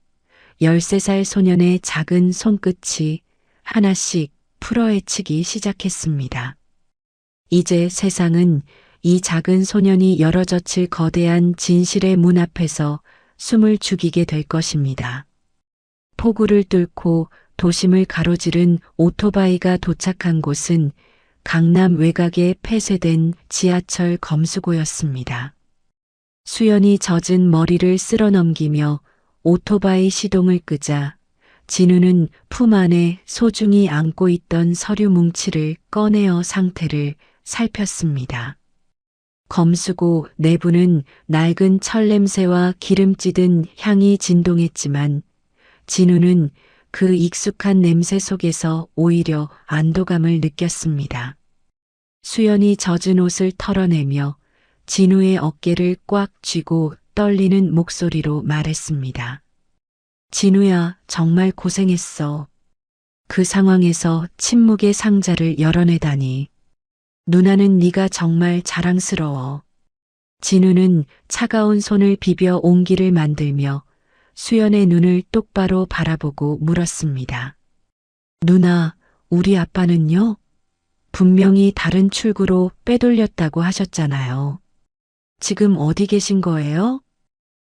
13살 소년의 작은 손끝이 하나씩 풀어헤치기 시작했습니다. 이제 세상은 이 작은 소년이 열어젖힐 거대한 진실의 문 앞에서 숨을 죽이게 될 것입니다. 폭우를 뚫고 도심을 가로지른 오토바이가 도착한 곳은 강남 외곽에 폐쇄된 지하철 검수고였습니다. 수연이 젖은 머리를 쓸어넘기며 오토바이 시동을 끄자 진우는 품 안에 소중히 안고 있던 서류 뭉치를 꺼내어 상태를 살폈습니다. 검수고 내부는 낡은 철 냄새와 기름 찌든 향이 진동했지만 진우는 그 익숙한 냄새 속에서 오히려 안도감을 느꼈습니다. 수연이 젖은 옷을 털어내며 진우의 어깨를 꽉 쥐고 떨리는 목소리로 말했습니다. 진우야, 정말 고생했어. 그 상황에서 침묵의 상자를 열어내다니. 누나는 네가 정말 자랑스러워. 진우는 차가운 손을 비벼 온기를 만들며 수연의 눈을 똑바로 바라보고 물었습니다. 누나, 우리 아빠는요? 분명히 다른 출구로 빼돌렸다고 하셨잖아요. 지금 어디 계신 거예요?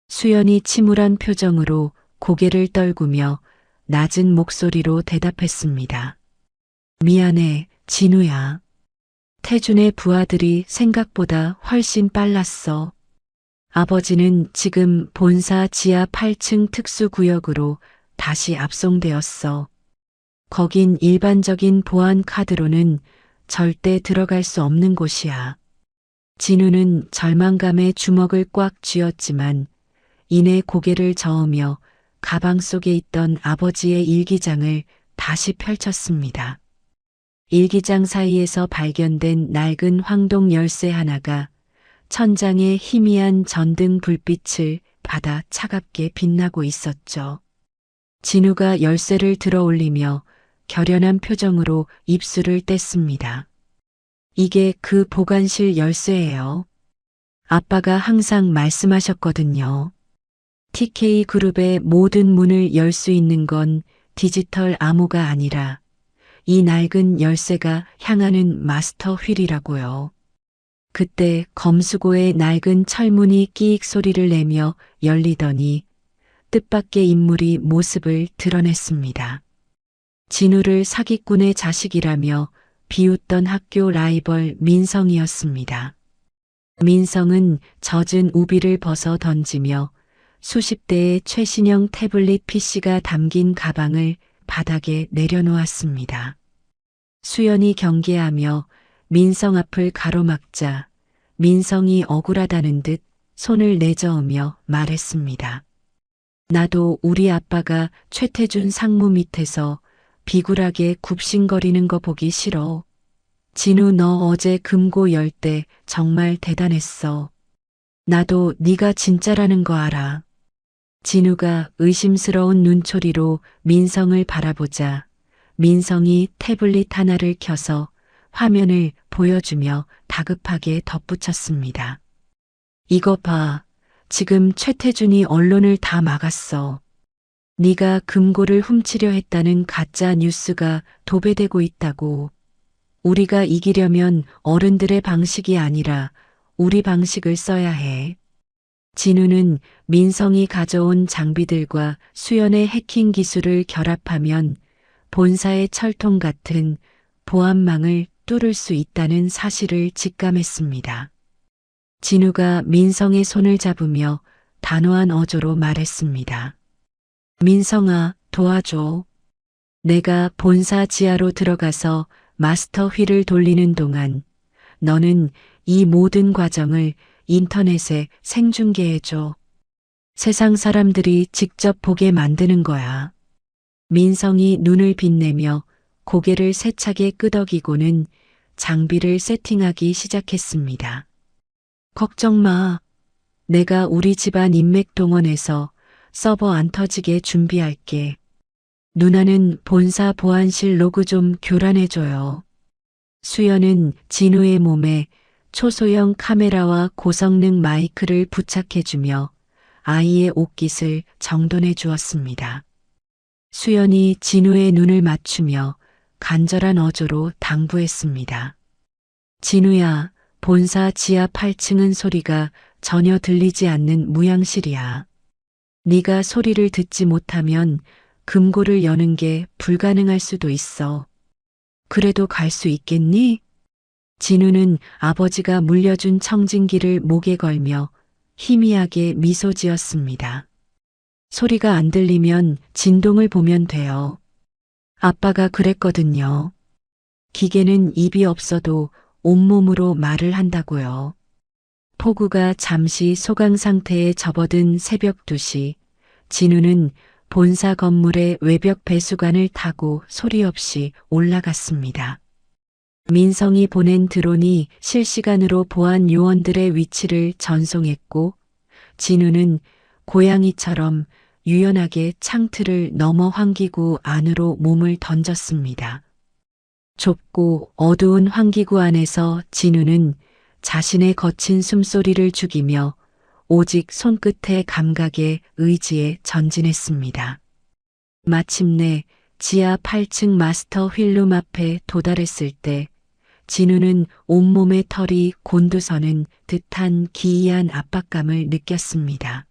수연이 침울한 표정으로 고개를 떨구며 낮은 목소리로 대답했습니다. 미안해, 진우야. 태준의 부하들이 생각보다 훨씬 빨랐어. 아버지는 지금 본사 지하 8층 특수구역으로 다시 압송되었어. 거긴 일반적인 보안 카드로는 절대 들어갈 수 없는 곳이야. 진우는 절망감에 주먹을 꽉 쥐었지만 이내 고개를 저으며 가방 속에 있던 아버지의 일기장을 다시 펼쳤습니다. 일기장 사이에서 발견된 낡은 황동 열쇠 하나가 천장에 희미한 전등 불빛을 받아 차갑게 빛나고 있었죠. 진우가 열쇠를 들어 올리며 결연한 표정으로 입술을 뗐습니다. 이게 그 보관실 열쇠예요. 아빠가 항상 말씀하셨거든요. TK그룹의 모든 문을 열 수 있는 건 디지털 암호가 아니라 이 낡은 열쇠가 향하는 마스터 휠이라고요. 그때 검수고의 낡은 철문이 끼익 소리를 내며 열리더니 뜻밖의 인물이 모습을 드러냈습니다. 진우를 사기꾼의 자식이라며 비웃던 학교 라이벌 민성이었습니다. 민성은 젖은 우비를 벗어 던지며 수십 대의 최신형 태블릿 PC가 담긴 가방을 바닥에 내려놓았습니다. 수연이 경계하며 민성 앞을 가로막자 민성이 억울하다는 듯 손을 내저으며 말했습니다. 나도 우리 아빠가 최태준 상무 밑에서 비굴하게 굽신거리는 거 보기 싫어. 진우 너 어제 금고 열 때 정말 대단했어. 나도 네가 진짜라는 거 알아. 진우가 의심스러운 눈초리로 민성을 바라보자 민성이 태블릿 하나를 켜서 화면을 보여주며 다급하게 덧붙였습니다. 이거 봐. 지금 최태준이 언론을 다 막았어. 네가 금고를 훔치려 했다는 가짜 뉴스가 도배되고 있다고. 우리가 이기려면 어른들의 방식이 아니라 우리 방식을 써야 해. 진우는 민성이 가져온 장비들과 수연의 해킹 기술을 결합하면 본사의 철통 같은 보안망을 뚫을 수 있다는 사실을 직감했습니다. 진우가 민성의 손을 잡으며 단호한 어조로 말했습니다. 민성아, 도와줘. 내가 본사 지하로 들어가서 마스터 휠을 돌리는 동안 너는 이 모든 과정을 인터넷에 생중계해줘. 세상 사람들이 직접 보게 만드는 거야. 민성이 눈을 빛내며 고개를 세차게 끄덕이고는 장비를 세팅하기 시작했습니다. 걱정 마. 내가 우리 집안 인맥 동원해서 서버 안 터지게 준비할게. 누나는 본사 보안실 로그 좀 교란해줘요. 수연은 진우의 몸에 초소형 카메라와 고성능 마이크를 부착해주며 아이의 옷깃을 정돈해 주었습니다. 수연이 진우의 눈을 맞추며 간절한 어조로 당부했습니다. 진우야, 본사 지하 8층은 소리가 전혀 들리지 않는 무향실이야. 네가 소리를 듣지 못하면 금고를 여는 게 불가능할 수도 있어. 그래도 갈 수 있겠니? 진우는 아버지가 물려준 청진기를 목에 걸며 희미하게 미소 지었습니다. 소리가 안 들리면 진동을 보면 돼요. 아빠가 그랬거든요. 기계는 입이 없어도 온몸으로 말을 한다고요. 폭우가 잠시 소강 상태에 접어든 새벽 2시, 진우는 본사 건물의 외벽 배수관을 타고 소리 없이 올라갔습니다. 민성이 보낸 드론이 실시간으로 보안 요원들의 위치를 전송했고 진우는 고양이처럼 유연하게 창틀을 넘어 환기구 안으로 몸을 던졌습니다. 좁고 어두운 환기구 안에서 진우는 자신의 거친 숨소리를 죽이며 오직 손끝의 감각에 의지에 전진했습니다. 마침내 지하 8층 마스터 휠룸 앞에 도달했을 때 진우는 온몸의 털이 곤두서는 듯한 기이한 압박감을 느꼈습니다.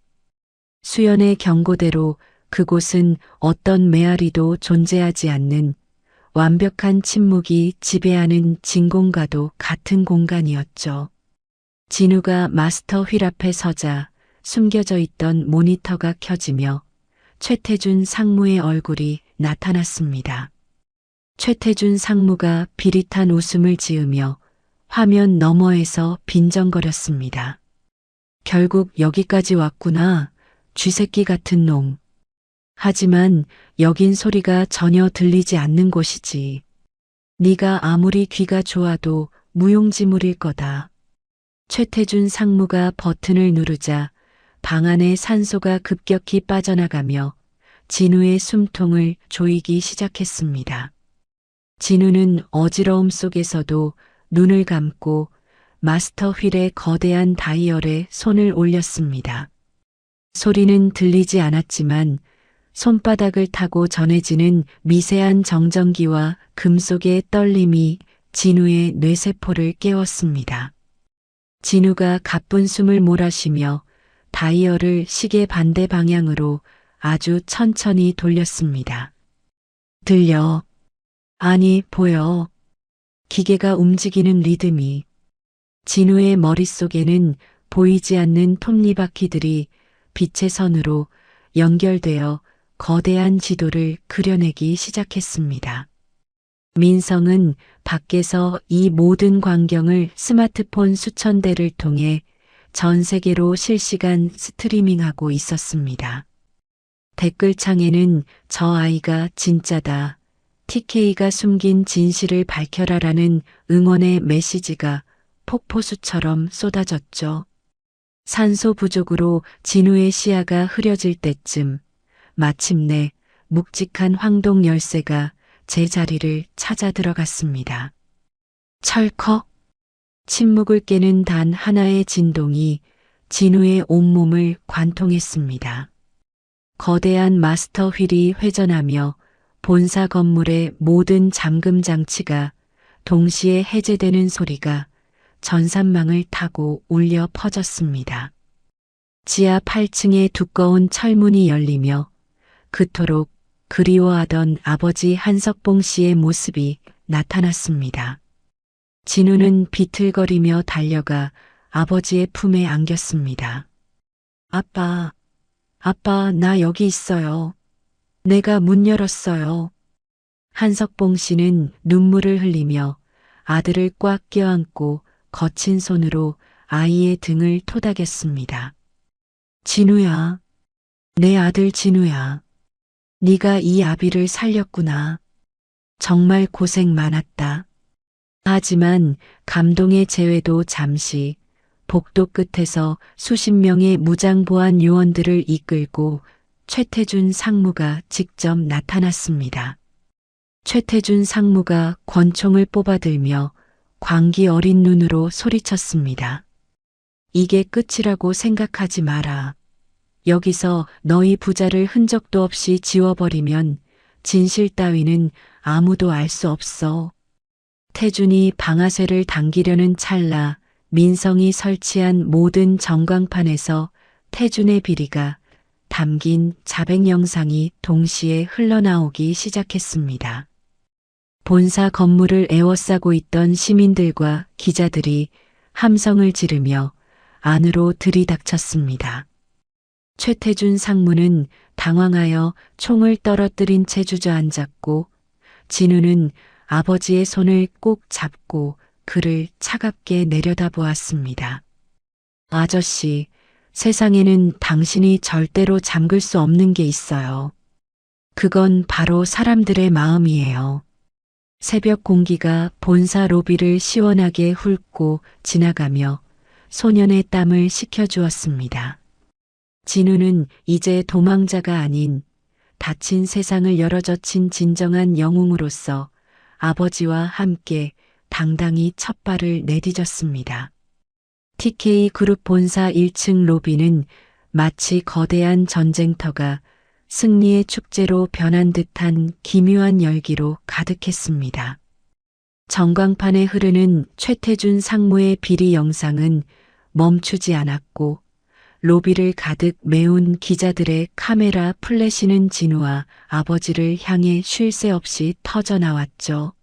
수연의 경고대로 그곳은 어떤 메아리도 존재하지 않는 완벽한 침묵이 지배하는 진공과도 같은 공간이었죠. 진우가 마스터 휠 앞에 서자 숨겨져 있던 모니터가 켜지며 최태준 상무의 얼굴이 나타났습니다. 최태준 상무가 비릿한 웃음을 지으며 화면 너머에서 빈정거렸습니다. 결국 여기까지 왔구나. 쥐새끼 같은 놈. 하지만 여긴 소리가 전혀 들리지 않는 곳이지. 네가 아무리 귀가 좋아도 무용지물일 거다. 최태준 상무가 버튼을 누르자 방 안에 산소가 급격히 빠져나가며 진우의 숨통을 조이기 시작했습니다. 진우는 어지러움 속에서도 눈을 감고 마스터 휠의 거대한 다이얼에 손을 올렸습니다. 소리는 들리지 않았지만 손바닥을 타고 전해지는 미세한 정전기와 금속의 떨림이 진우의 뇌세포를 깨웠습니다. 진우가 가쁜 숨을 몰아쉬며 다이얼을 시계 반대 방향으로 아주 천천히 돌렸습니다. 들려. 아니, 보여. 기계가 움직이는 리듬이. 진우의 머릿속에는 보이지 않는 톱니바퀴들이 빛의 선으로 연결되어 거대한 지도를 그려내기 시작했습니다. 민성은 밖에서 이 모든 광경을 스마트폰 수천 대를 통해 전 세계로 실시간 스트리밍하고 있었습니다. 댓글창에는 저 아이가 진짜다. TK가 숨긴 진실을 밝혀라라는 응원의 메시지가 폭포수처럼 쏟아졌죠. 산소 부족으로 진우의 시야가 흐려질 때쯤 마침내 묵직한 황동 열쇠가 제자리를 찾아 들어갔습니다. 철컥. 침묵을 깨는 단 하나의 진동이 진우의 온몸을 관통했습니다. 거대한 마스터 휠이 회전하며 본사 건물의 모든 잠금 장치가 동시에 해제되는 소리가 전산망을 타고 울려 퍼졌습니다. 지하 8층의 두꺼운 철문이 열리며 그토록 그리워하던 아버지 한석봉 씨의 모습이 나타났습니다. 진우는 비틀거리며 달려가 아버지의 품에 안겼습니다. 아빠, 나 여기 있어요. 내가 문 열었어요. 한석봉 씨는 눈물을 흘리며 아들을 꽉 껴안고 거친 손으로 아이의 등을 토닥였습니다. 진우야, 내 아들 진우야. 네가 이 아비를 살렸구나. 정말 고생 많았다. 하지만 감동의 재회도 잠시 복도 끝에서 수십 명의 무장보안 요원들을 이끌고 최태준 상무가 직접 나타났습니다. 최태준 상무가 권총을 뽑아들며 광기 어린 눈으로 소리쳤습니다. 이게 끝이라고 생각하지 마라. 여기서 너희 부자를 흔적도 없이 지워버리면 진실 따위는 아무도 알 수 없어. 태준이 방아쇠를 당기려는 찰나 민성이 설치한 모든 전광판에서 태준의 비리가 담긴 자백 영상이 동시에 흘러나오기 시작했습니다. 본사 건물을 에워싸고 있던 시민들과 기자들이 함성을 지르며 안으로 들이닥쳤습니다. 최태준 상무는 당황하여 총을 떨어뜨린 채 주저앉았고 진우는 아버지의 손을 꼭 잡고 그를 차갑게 내려다보았습니다. 아저씨, 세상에는 당신이 절대로 잠글 수 없는 게 있어요. 그건 바로 사람들의 마음이에요. 새벽 공기가 본사 로비를 시원하게 훑고 지나가며 소년의 땀을 식혀주었습니다. 진우는 이제 도망자가 아닌 닫힌 세상을 열어젖힌 진정한 영웅으로서 아버지와 함께 당당히 첫 발을 내디뎠습니다. TK 그룹 본사 1층 로비는 마치 거대한 전쟁터가 승리의 축제로 변한 듯한 기묘한 열기로 가득했습니다. 전광판에 흐르는 최태준 상무의 비리 영상은 멈추지 않았고 로비를 가득 메운 기자들의 카메라 플래시는 진우와 아버지를 향해 쉴 새 없이 터져나왔죠.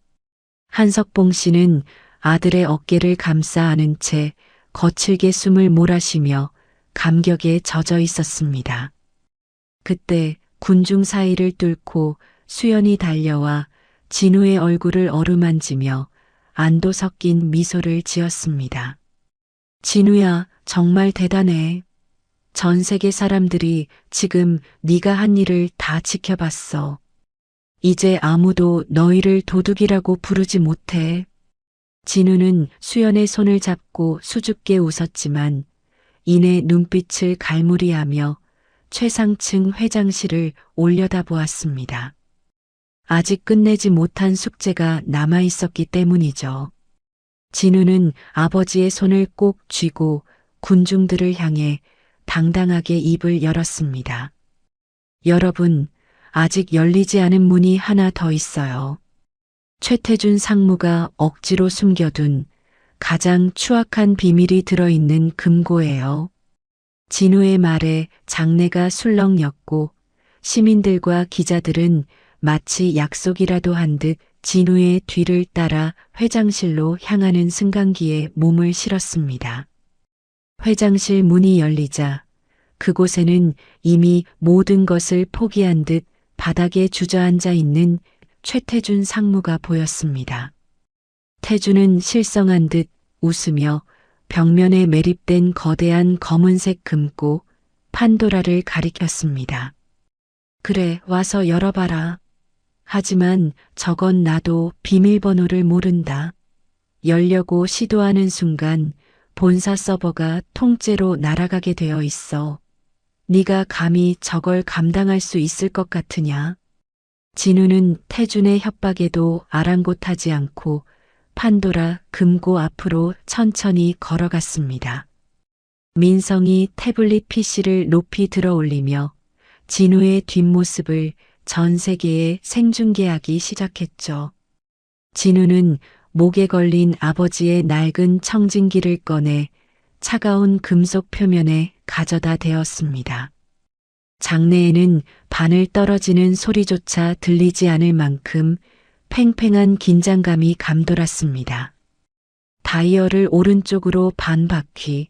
한석봉 씨는 아들의 어깨를 감싸 안은 채 거칠게 숨을 몰아쉬며 감격에 젖어 있었습니다. 그때 군중 사이를 뚫고 수연이 달려와 진우의 얼굴을 어루만지며 안도 섞인 미소를 지었습니다. 진우야, 정말 대단해. 전 세계 사람들이 지금 네가 한 일을 다 지켜봤어. 이제 아무도 너희를 도둑이라고 부르지 못해. 진우는 수연의 손을 잡고 수줍게 웃었지만 이내 눈빛을 갈무리하며 최상층 회장실을 올려다보았습니다. 아직 끝내지 못한 숙제가 남아 있었기 때문이죠. 진우는 아버지의 손을 꼭 쥐고 군중들을 향해 당당하게 입을 열었습니다. 여러분, 아직 열리지 않은 문이 하나 더 있어요. 최태준 상무가 억지로 숨겨둔 가장 추악한 비밀이 들어있는 금고예요. 진우의 말에 장내가 술렁였고 시민들과 기자들은 마치 약속이라도 한 듯 진우의 뒤를 따라 회장실로 향하는 승강기에 몸을 실었습니다. 회장실 문이 열리자 그곳에는 이미 모든 것을 포기한 듯 바닥에 주저앉아 있는 최태준 상무가 보였습니다. 태준은 실성한 듯 웃으며 벽면에 매립된 거대한 검은색 금고 판도라를 가리켰습니다. 그래, 와서 열어봐라. 하지만 저건 나도 비밀번호를 모른다. 열려고 시도하는 순간 본사 서버가 통째로 날아가게 되어 있어. 네가 감히 저걸 감당할 수 있을 것 같으냐? 진우는 태준의 협박에도 아랑곳하지 않고 판도라 금고 앞으로 천천히 걸어갔습니다. 민성이 태블릿 PC를 높이 들어 올리며 진우의 뒷모습을 전 세계에 생중계하기 시작했죠. 진우는 목에 걸린 아버지의 낡은 청진기를 꺼내 차가운 금속 표면에 가져다 대었습니다. 장내에는 바늘 떨어지는 소리조차 들리지 않을 만큼 팽팽한 긴장감이 감돌았습니다. 다이얼을 오른쪽으로 반 바퀴,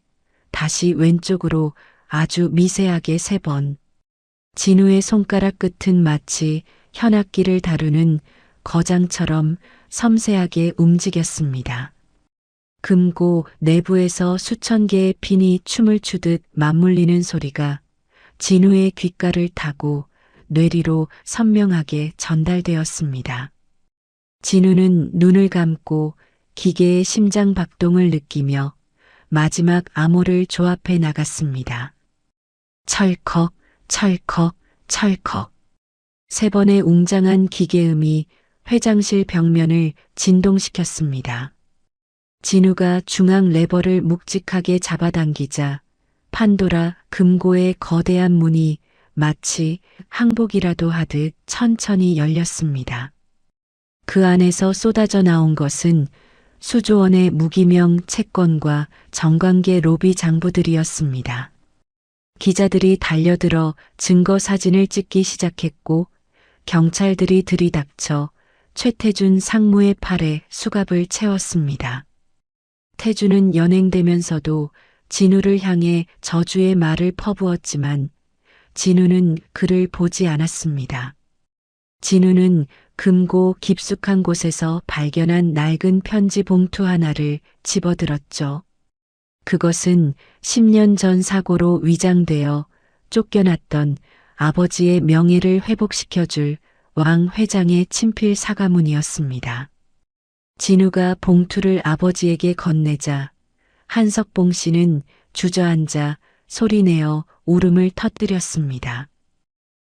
다시 왼쪽으로 아주 미세하게 3번. 진우의 손가락 끝은 마치 현악기를 다루는 거장처럼 섬세하게 움직였습니다. 금고 내부에서 수천 개의 핀이 춤을 추듯 맞물리는 소리가 진우의 귓가를 타고 뇌리로 선명하게 전달되었습니다. 진우는 눈을 감고 기계의 심장 박동을 느끼며 마지막 암호를 조합해 나갔습니다. 철컥, 철컥, 철컥. 3번의 웅장한 기계음이 회장실 벽면을 진동시켰습니다. 진우가 중앙 레버를 묵직하게 잡아당기자 판도라 금고의 거대한 문이 마치 항복이라도 하듯 천천히 열렸습니다. 그 안에서 쏟아져 나온 것은 수조 원의 무기명 채권과 정관계 로비 장부들이었습니다. 기자들이 달려들어 증거 사진을 찍기 시작했고 경찰들이 들이닥쳐 최태준 상무의 팔에 수갑을 채웠습니다. 태준은 연행되면서도 진우를 향해 저주의 말을 퍼부었지만 진우는 그를 보지 않았습니다. 진우는 금고 깊숙한 곳에서 발견한 낡은 편지 봉투 하나를 집어들었죠. 그것은 10년 전 사고로 위장되어 쫓겨났던 아버지의 명예를 회복시켜줄 왕 회장의 친필 사과문이었습니다. 진우가 봉투를 아버지에게 건네자 한석봉 씨는 주저앉아 소리내어 울음을 터뜨렸습니다.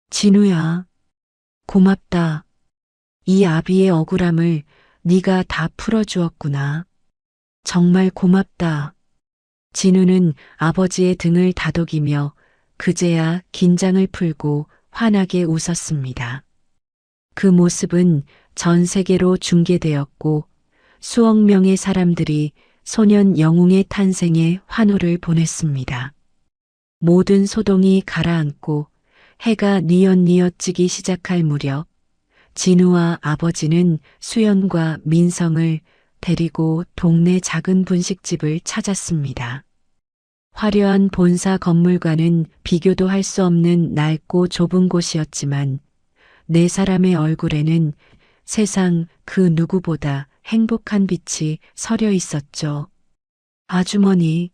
진우야, 고맙다. 이 아비의 억울함을 네가 다 풀어주었구나. 정말 고맙다. 진우는 아버지의 등을 다독이며 그제야 긴장을 풀고 환하게 웃었습니다. 그 모습은 전 세계로 중계되었고 수억 명의 사람들이 소년 영웅의 탄생에 환호를 보냈습니다. 모든 소동이 가라앉고 해가 뉘엿뉘엿 지기 시작할 무렵 진우와 아버지는 수연과 민성을 데리고 동네 작은 분식집을 찾았습니다. 화려한 본사 건물과는 비교도 할 수 없는 낡고 좁은 곳이었지만 4사람의 얼굴에는 세상 그 누구보다 행복한 빛이 서려 있었죠. 아주머니,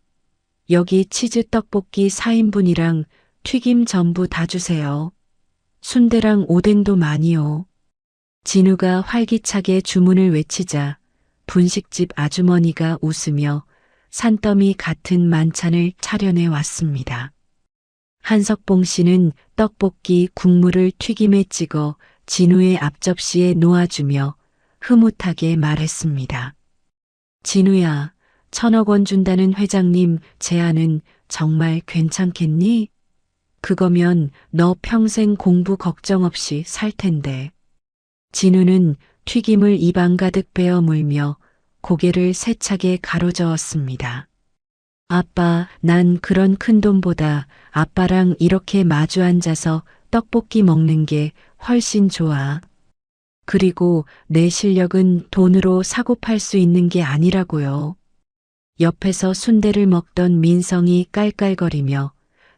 여기 치즈 떡볶이 4인분이랑 튀김 전부 다 주세요. 순대랑 오뎅도 많이요. 진우가 활기차게 주문을 외치자 분식집 아주머니가 웃으며 산더미 같은 만찬을 차려내 왔습니다. 한석봉 씨는 떡볶이 국물을 튀김에 찍어 진우의 앞접시에 놓아주며 흐뭇하게 말했습니다. 진우야, 1,000억 원 준다는 회장님 제안은 정말 괜찮겠니? 그거면 너 평생 공부 걱정 없이 살 텐데. 진우는 튀김을 입안 가득 베어 물며 고개를 세차게 가로저었습니다. 아빠, 난 그런 큰 돈보다 아빠랑 이렇게 마주 앉아서 떡볶이 먹는 게 훨씬 좋아. 그리고 내 실력은 돈으로 사고 팔 수 있는 게 아니라고요. 옆에서 순대를 먹던 민성이 깔깔거리며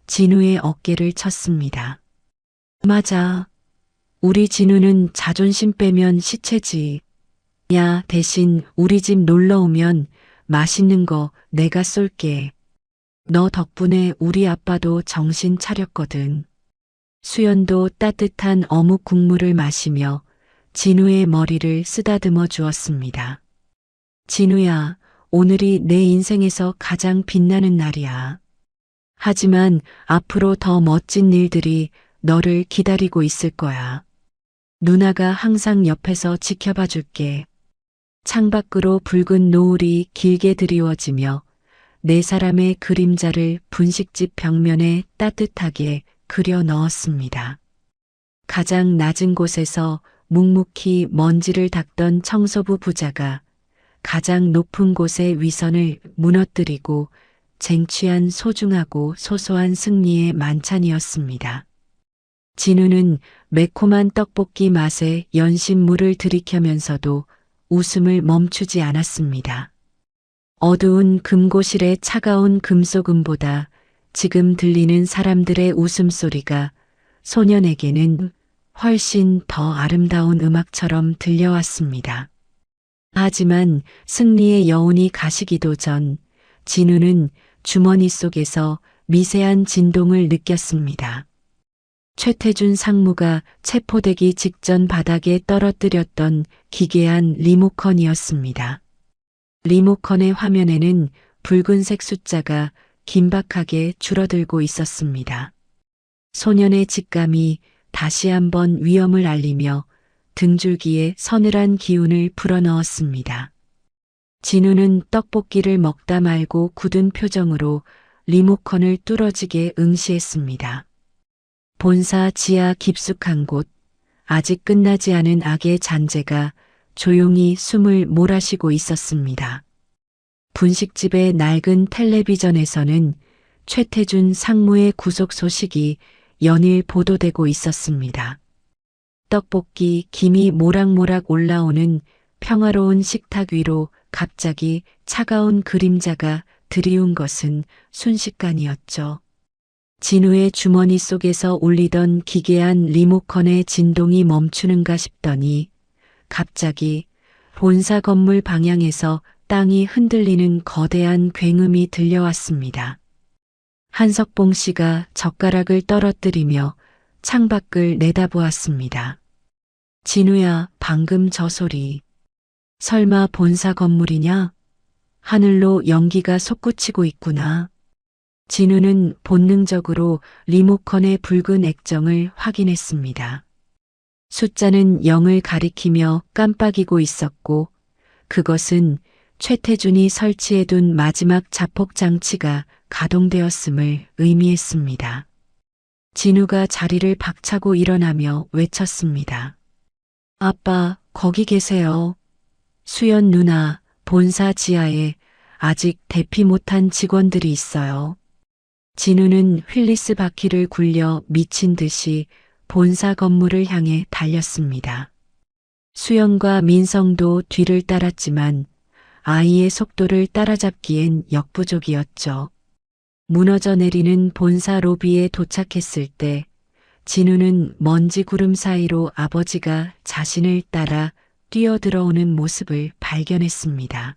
진우의 어깨를 쳤습니다. 맞아. 우리 진우는 자존심 빼면 시체지. 야, 대신 우리 집 놀러 오면 맛있는 거 내가 쏠게. 너 덕분에 우리 아빠도 정신 차렸거든. 수연도 따뜻한 어묵 국물을 마시며 진우의 머리를 쓰다듬어 주었습니다. 진우야, 오늘이 내 인생에서 가장 빛나는 날이야. 하지만 앞으로 더 멋진 일들이 너를 기다리고 있을 거야. 누나가 항상 옆에서 지켜봐 줄게. 창밖으로 붉은 노을이 길게 드리워지며 네 사람의 그림자를 분식집 벽면에 따뜻하게 그려 넣었습니다. 가장 낮은 곳에서 묵묵히 먼지를 닦던 청소부 부자가 가장 높은 곳의 위선을 무너뜨리고 쟁취한 소중하고 소소한 승리의 만찬이었습니다. 진우는 매콤한 떡볶이 맛에 연신물을 들이켜면서도 웃음을 멈추지 않았습니다. 어두운 금고실의 차가운 금속음보다 지금 들리는 사람들의 웃음소리가 소년에게는 훨씬 더 아름다운 음악처럼 들려왔습니다. 하지만 승리의 여운이 가시기도 전 진우는 주머니 속에서 미세한 진동을 느꼈습니다. 최태준 상무가 체포되기 직전 바닥에 떨어뜨렸던 기괴한 리모컨이었습니다. 리모컨의 화면에는 붉은색 숫자가 긴박하게 줄어들고 있었습니다. 소년의 직감이 다시 한번 위험을 알리며 등줄기에 서늘한 기운을 불어넣었습니다. 진우는 떡볶이를 먹다 말고 굳은 표정으로 리모컨을 뚫어지게 응시했습니다. 본사 지하 깊숙한 곳, 아직 끝나지 않은 악의 잔재가 조용히 숨을 몰아쉬고 있었습니다. 분식집의 낡은 텔레비전에서는 최태준 상무의 구속 소식이 연일 보도되고 있었습니다. 떡볶이 김이 모락모락 올라오는 평화로운 식탁 위로 갑자기 차가운 그림자가 드리운 것은 순식간이었죠. 진우의 주머니 속에서 울리던 기괴한 리모컨의 진동이 멈추는가 싶더니 갑자기 본사 건물 방향에서 땅이 흔들리는 거대한 굉음이 들려왔습니다. 한석봉 씨가 젓가락을 떨어뜨리며 창밖을 내다보았습니다. 진우야, 방금 저 소리. 설마 본사 건물이냐? 하늘로 연기가 솟구치고 있구나. 진우는 본능적으로 리모컨의 붉은 액정을 확인했습니다. 숫자는 0을 가리키며 깜빡이고 있었고 그것은 최태준이 설치해둔 마지막 자폭 장치가 가동되었음을 의미했습니다. 진우가 자리를 박차고 일어나며 외쳤습니다. 아빠, 거기 계세요. 수연 누나, 본사 지하에 아직 대피 못한 직원들이 있어요. 진우는 휠리스 바퀴를 굴려 미친 듯이 본사 건물을 향해 달렸습니다. 수연과 민성도 뒤를 따랐지만 아이의 속도를 따라잡기엔 역부족이었죠. 무너져 내리는 본사 로비에 도착했을 때 진우는 먼지 구름 사이로 아버지가 자신을 따라 뛰어들어오는 모습을 발견했습니다.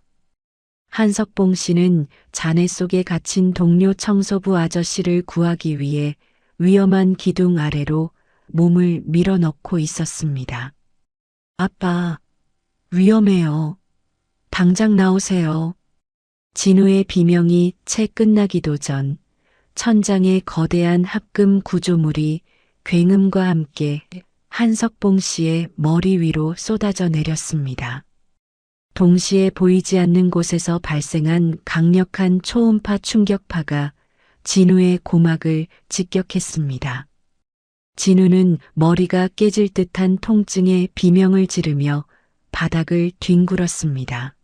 한석봉 씨는 잔해 속에 갇힌 동료 청소부 아저씨를 구하기 위해 위험한 기둥 아래로 몸을 밀어넣고 있었습니다. 아빠, 위험해요. 당장 나오세요. 진우의 비명이 채 끝나기도 전 천장에 거대한 합금 구조물이 굉음과 함께 한석봉 씨의 머리 위로 쏟아져 내렸습니다. 동시에 보이지 않는 곳에서 발생한 강력한 초음파 충격파가 진우의 고막을 직격했습니다. 진우는 머리가 깨질 듯한 통증에 비명을 지르며 바닥을 뒹굴었습니다.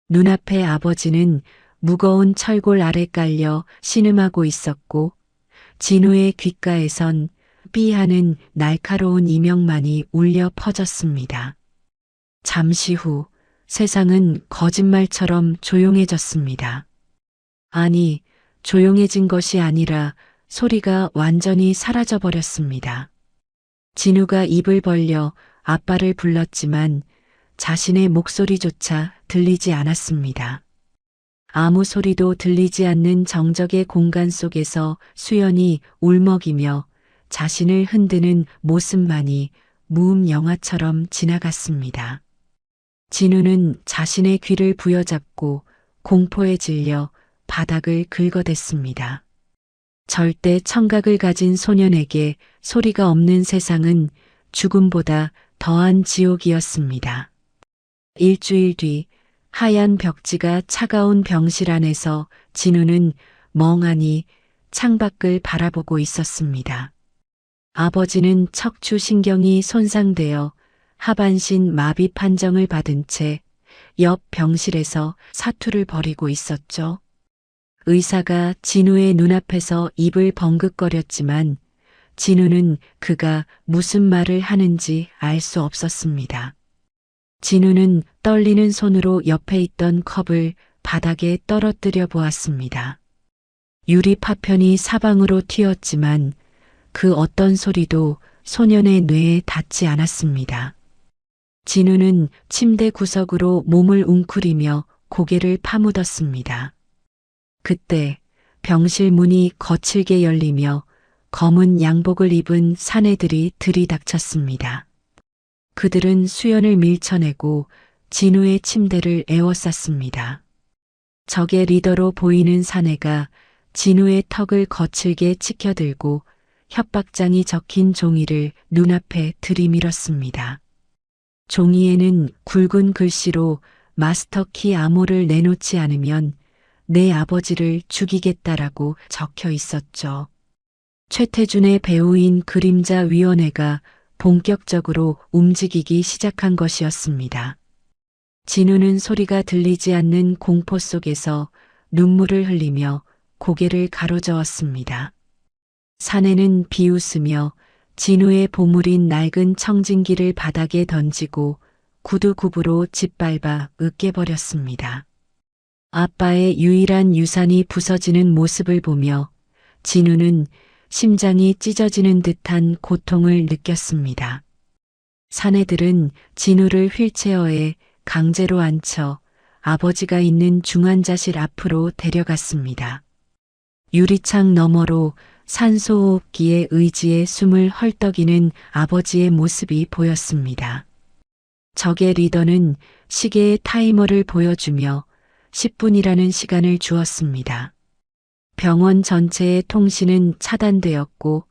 눈앞에 아버지는 무거운 철골 아래 깔려 신음하고 있었고 진우의 귓가에선 삐하는 날카로운 이명만이 울려 퍼졌습니다. 잠시 후 세상은 거짓말처럼 조용해졌습니다. 아니, 조용해진 것이 아니라 소리가 완전히 사라져버렸습니다. 진우가 입을 벌려 아빠를 불렀지만 자신의 목소리조차 들리지 않았습니다. 아무 소리도 들리지 않는 정적의 공간 속에서 수연이 울먹이며 자신을 흔드는 모습만이 무음 영화처럼 지나갔습니다. 진우는 자신의 귀를 부여잡고 공포에 질려 바닥을 긁어댔습니다. 절대 청각을 가진 소년에게 소리가 없는 세상은 죽음보다 더한 지옥이었습니다. 일주일 뒤 하얀 벽지가 차가운 병실 안에서 진우는 멍하니 창밖을 바라보고 있었습니다. 아버지는 척추 신경이 손상되어 하반신 마비 판정을 받은 채 옆 병실에서 사투를 벌이고 있었죠. 의사가 진우의 눈앞에서 입을 벙긋거렸지만 진우는 그가 무슨 말을 하는지 알 수 없었습니다. 진우는 떨리는 손으로 옆에 있던 컵을 바닥에 떨어뜨려 보았습니다. 유리 파편이 사방으로 튀었지만 그 어떤 소리도 소년의 뇌에 닿지 않았습니다. 진우는 침대 구석으로 몸을 웅크리며 고개를 파묻었습니다. 그때 병실 문이 거칠게 열리며 검은 양복을 입은 사내들이 들이닥쳤습니다. 그들은 수연을 밀쳐내고 진우의 침대를 에워쌌습니다. 적의 리더로 보이는 사내가 진우의 턱을 거칠게 치켜들고 협박장이 적힌 종이를 눈앞에 들이밀었습니다. 종이에는 굵은 글씨로 마스터키 암호를 내놓지 않으면 내 아버지를 죽이겠다라고 적혀 있었죠. 최태준의 배우인 그림자 위원회가 본격적으로 움직이기 시작한 것이었습니다. 진우는 소리가 들리지 않는 공포 속에서 눈물을 흘리며 고개를 가로저었습니다. 사내는 비웃으며 진우의 보물인 낡은 청진기를 바닥에 던지고 구두굽으로 짓밟아 으깨버렸습니다. 아빠의 유일한 유산이 부서지는 모습을 보며 진우는 심장이 찢어지는 듯한 고통을 느꼈습니다. 사내들은 진우를 휠체어에 강제로 앉혀 아버지가 있는 중환자실 앞으로 데려갔습니다. 유리창 너머로 산소호흡기에 의지해 숨을 헐떡이는 아버지의 모습이 보였습니다. 적의 리더는 시계의 타이머를 보여주며 10분이라는 시간을 주었습니다. 병원 전체의 통신은 차단되었고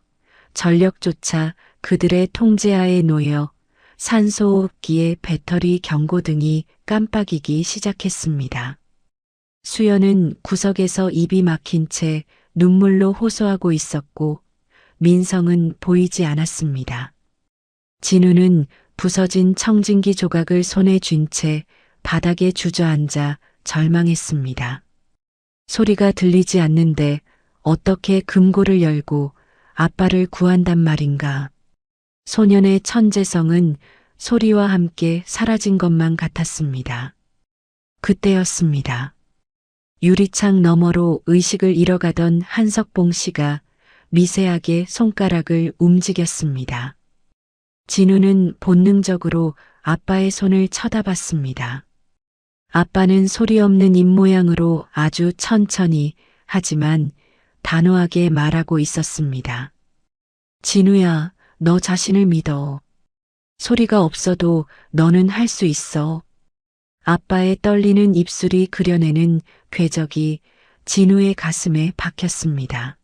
전력조차 그들의 통제하에 놓여 산소호흡기의 배터리 경고등이 깜빡이기 시작했습니다. 수연은 구석에서 입이 막힌 채 눈물로 호소하고 있었고 민성은 보이지 않았습니다. 진우는 부서진 청진기 조각을 손에 쥔 채 바닥에 주저앉아 절망했습니다. 소리가 들리지 않는데 어떻게 금고를 열고 아빠를 구한단 말인가. 소년의 천재성은 소리와 함께 사라진 것만 같았습니다. 그때였습니다. 유리창 너머로 의식을 잃어가던 한석봉 씨가 미세하게 손가락을 움직였습니다. 진우는 본능적으로 아빠의 손을 쳐다봤습니다. 아빠는 소리 없는 입모양으로 아주 천천히 하지만 단호하게 말하고 있었습니다. 진우야, 너 자신을 믿어. 소리가 없어도 너는 할 수 있어. 아빠의 떨리는 입술이 그려내는 궤적이 진우의 가슴에 박혔습니다.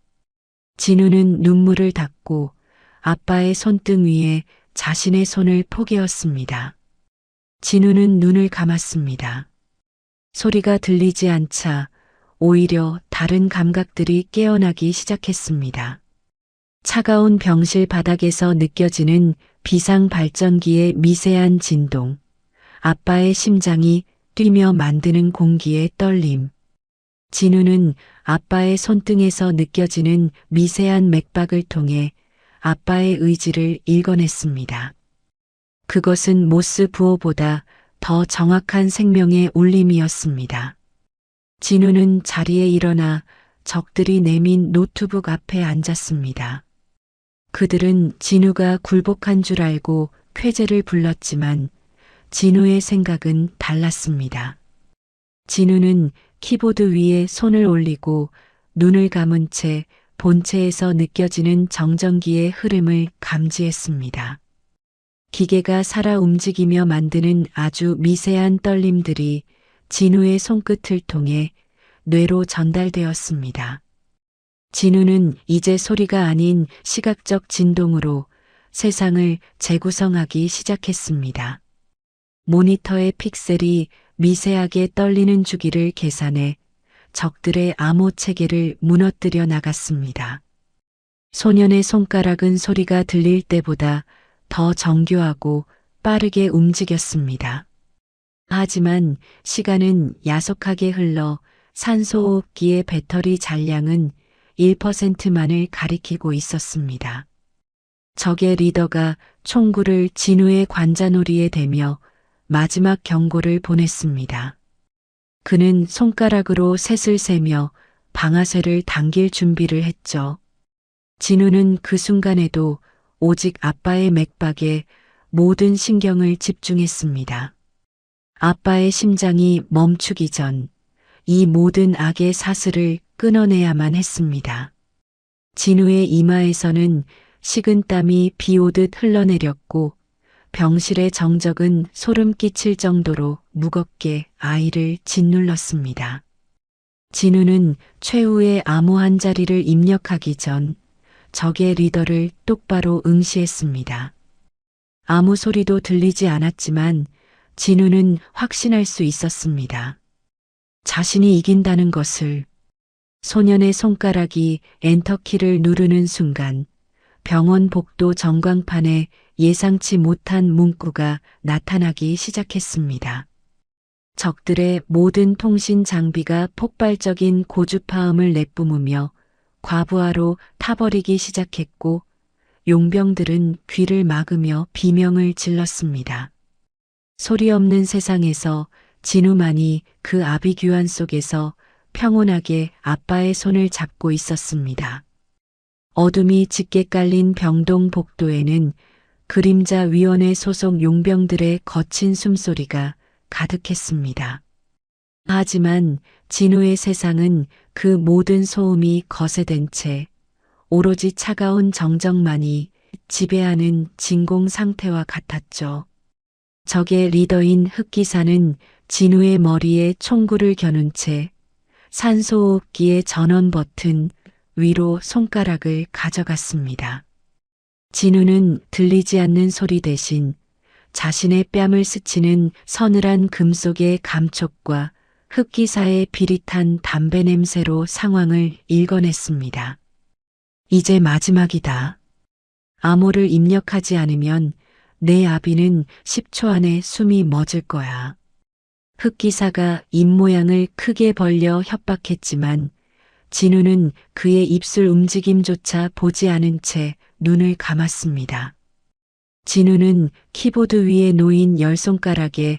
진우는 눈물을 닦고 아빠의 손등 위에 자신의 손을 포개었습니다. 진우는 눈을 감았습니다. 소리가 들리지 않자 오히려 다른 감각들이 깨어나기 시작했습니다. 차가운 병실 바닥에서 느껴지는 비상 발전기의 미세한 진동, 아빠의 심장이 뛰며 만드는 공기의 떨림. 진우는 아빠의 손등에서 느껴지는 미세한 맥박을 통해 아빠의 의지를 읽어냈습니다. 그것은 모스 부호보다 더 정확한 생명의 울림이었습니다. 진우는 자리에 일어나 적들이 내민 노트북 앞에 앉았습니다. 그들은 진우가 굴복한 줄 알고 쾌재를 불렀지만 진우의 생각은 달랐습니다. 진우는 키보드 위에 손을 올리고 눈을 감은 채 본체에서 느껴지는 정전기의 흐름을 감지했습니다. 기계가 살아 움직이며 만드는 아주 미세한 떨림들이 진우의 손끝을 통해 뇌로 전달되었습니다. 진우는 이제 소리가 아닌 시각적 진동으로 세상을 재구성하기 시작했습니다. 모니터의 픽셀이 미세하게 떨리는 주기를 계산해 적들의 암호 체계를 무너뜨려 나갔습니다. 소년의 손가락은 소리가 들릴 때보다 더 정교하고 빠르게 움직였습니다. 하지만 시간은 야속하게 흘러 산소호흡기의 배터리 잔량은 1%만을 가리키고 있었습니다. 적의 리더가 총구를 진우의 관자놀이에 대며 마지막 경고를 보냈습니다. 그는 손가락으로 셋을 세며 방아쇠를 당길 준비를 했죠. 진우는 그 순간에도 오직 아빠의 맥박에 모든 신경을 집중했습니다. 아빠의 심장이 멈추기 전 이 모든 악의 사슬을 끊어내야만 했습니다. 진우의 이마에서는 식은땀이 비오듯 흘러내렸고 병실의 정적은 소름 끼칠 정도로 무겁게 아이를 짓눌렀습니다. 진우는 최후의 암호 한 자리를 입력하기 전 적의 리더를 똑바로 응시했습니다. 아무 소리도 들리지 않았지만 진우는 확신할 수 있었습니다. 자신이 이긴다는 것을. 소년의 손가락이 엔터키를 누르는 순간 병원 복도 전광판에 예상치 못한 문구가 나타나기 시작했습니다. 적들의 모든 통신 장비가 폭발적인 고주파음을 내뿜으며 과부하로 타버리기 시작했고 용병들은 귀를 막으며 비명을 질렀습니다. 소리 없는 세상에서 진우만이 그 아비규환 속에서 평온하게 아빠의 손을 잡고 있었습니다. 어둠이 짙게 깔린 병동 복도에는 그림자 위원회 소속 용병들의 거친 숨소리가 가득했습니다. 하지만 진우의 세상은 그 모든 소음이 거세된 채 오로지 차가운 정적만이 지배하는 진공 상태와 같았죠. 적의 리더인 흑기사는 진우의 머리에 총구를 겨눈 채 산소호흡기의 전원 버튼 위로 손가락을 가져갔습니다. 진우는 들리지 않는 소리 대신 자신의 뺨을 스치는 서늘한 금속의 감촉과 흑기사의 비릿한 담배 냄새로 상황을 읽어냈습니다. 이제 마지막이다. 암호를 입력하지 않으면 내 아비는 10초 안에 숨이 멎을 거야. 흑기사가 입모양을 크게 벌려 협박했지만 진우는 그의 입술 움직임조차 보지 않은 채 눈을 감았습니다. 진우는 키보드 위에 놓인 열 손가락에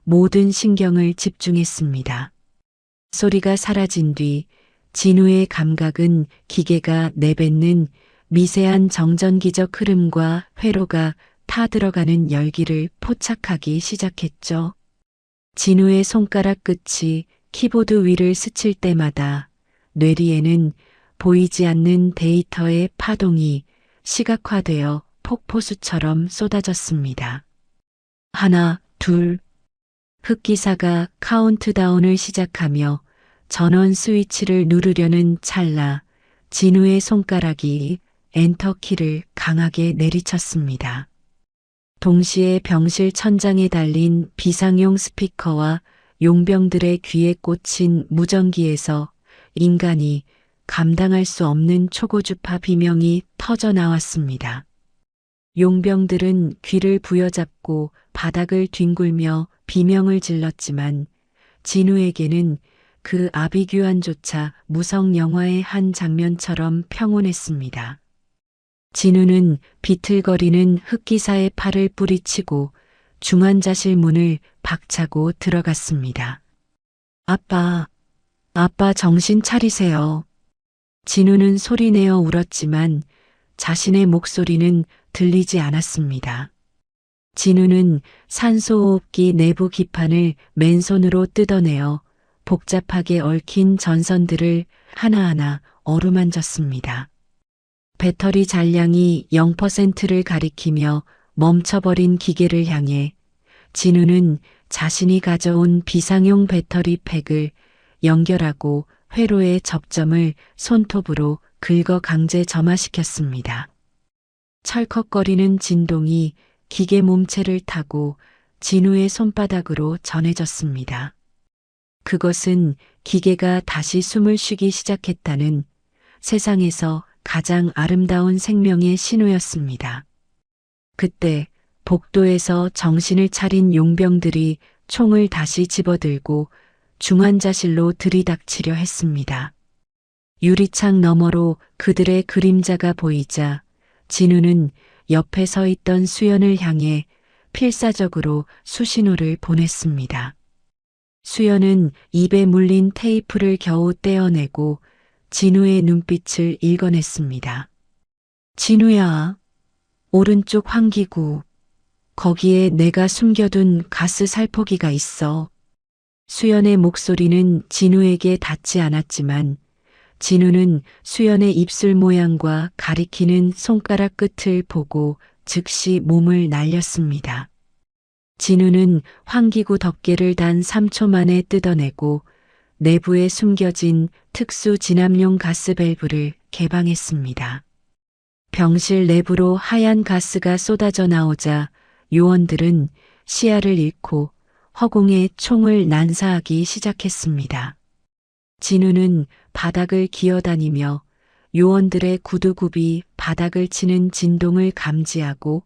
모든 신경을 집중했습니다. 소리가 사라진 뒤 진우의 감각은 기계가 내뱉는 미세한 정전기적 흐름과 회로가 타 들어가는 열기를 포착하기 시작했죠. 진우의 손가락 끝이 키보드 위를 스칠 때마다 뇌리에는 보이지 않는 데이터의 파동이 시각화되어 폭포수처럼 쏟아졌습니다. 하나, 둘. 흑기사가 카운트다운을 시작하며 전원 스위치를 누르려는 찰나 진우의 손가락이 엔터키를 강하게 내리쳤습니다. 동시에 병실 천장에 달린 비상용 스피커와 용병들의 귀에 꽂힌 무전기에서 인간이 감당할 수 없는 초고주파 비명이 터져 나왔습니다. 용병들은 귀를 부여잡고 바닥을 뒹굴며 비명을 질렀지만 진우에게는 그 아비규환조차 무성 영화의 한 장면처럼 평온했습니다. 진우는 비틀거리는 흑기사의 팔을 뿌리치고 중환자실 문을 박차고 들어갔습니다. 아빠 정신 차리세요. 진우는 소리내어 울었지만 자신의 목소리는 들리지 않았습니다. 진우는 산소호흡기 내부 기판을 맨손으로 뜯어내어 복잡하게 얽힌 전선들을 하나하나 어루만졌습니다. 배터리 잔량이 0%를 가리키며 멈춰버린 기계를 향해 진우는 자신이 가져온 비상용 배터리 팩을 연결하고 회로의 접점을 손톱으로 긁어 강제 점화시켰습니다. 철컥거리는 진동이 기계 몸체를 타고 진우의 손바닥으로 전해졌습니다. 그것은 기계가 다시 숨을 쉬기 시작했다는 세상에서 가장 아름다운 생명의 신호였습니다. 그때 복도에서 정신을 차린 용병들이 총을 다시 집어들고 중환자실로 들이닥치려 했습니다. 유리창 너머로 그들의 그림자가 보이자 진우는 옆에 서 있던 수연을 향해 필사적으로 수신호를 보냈습니다. 수연은 입에 물린 테이프를 겨우 떼어내고 진우의 눈빛을 읽어냈습니다. 진우야, 오른쪽 환기구. 거기에 내가 숨겨둔 가스 살포기가 있어. 수연의 목소리는 진우에게 닿지 않았지만 진우는 수연의 입술 모양과 가리키는 손가락 끝을 보고 즉시 몸을 날렸습니다. 진우는 환기구 덮개를 단 3초 만에 뜯어내고 내부에 숨겨진 특수 진압용 가스 밸브를 개방했습니다. 병실 내부로 하얀 가스가 쏟아져 나오자 요원들은 시야를 잃고 허공에 총을 난사하기 시작했습니다. 진우는 바닥을 기어다니며 요원들의 구두굽이 바닥을 치는 진동을 감지하고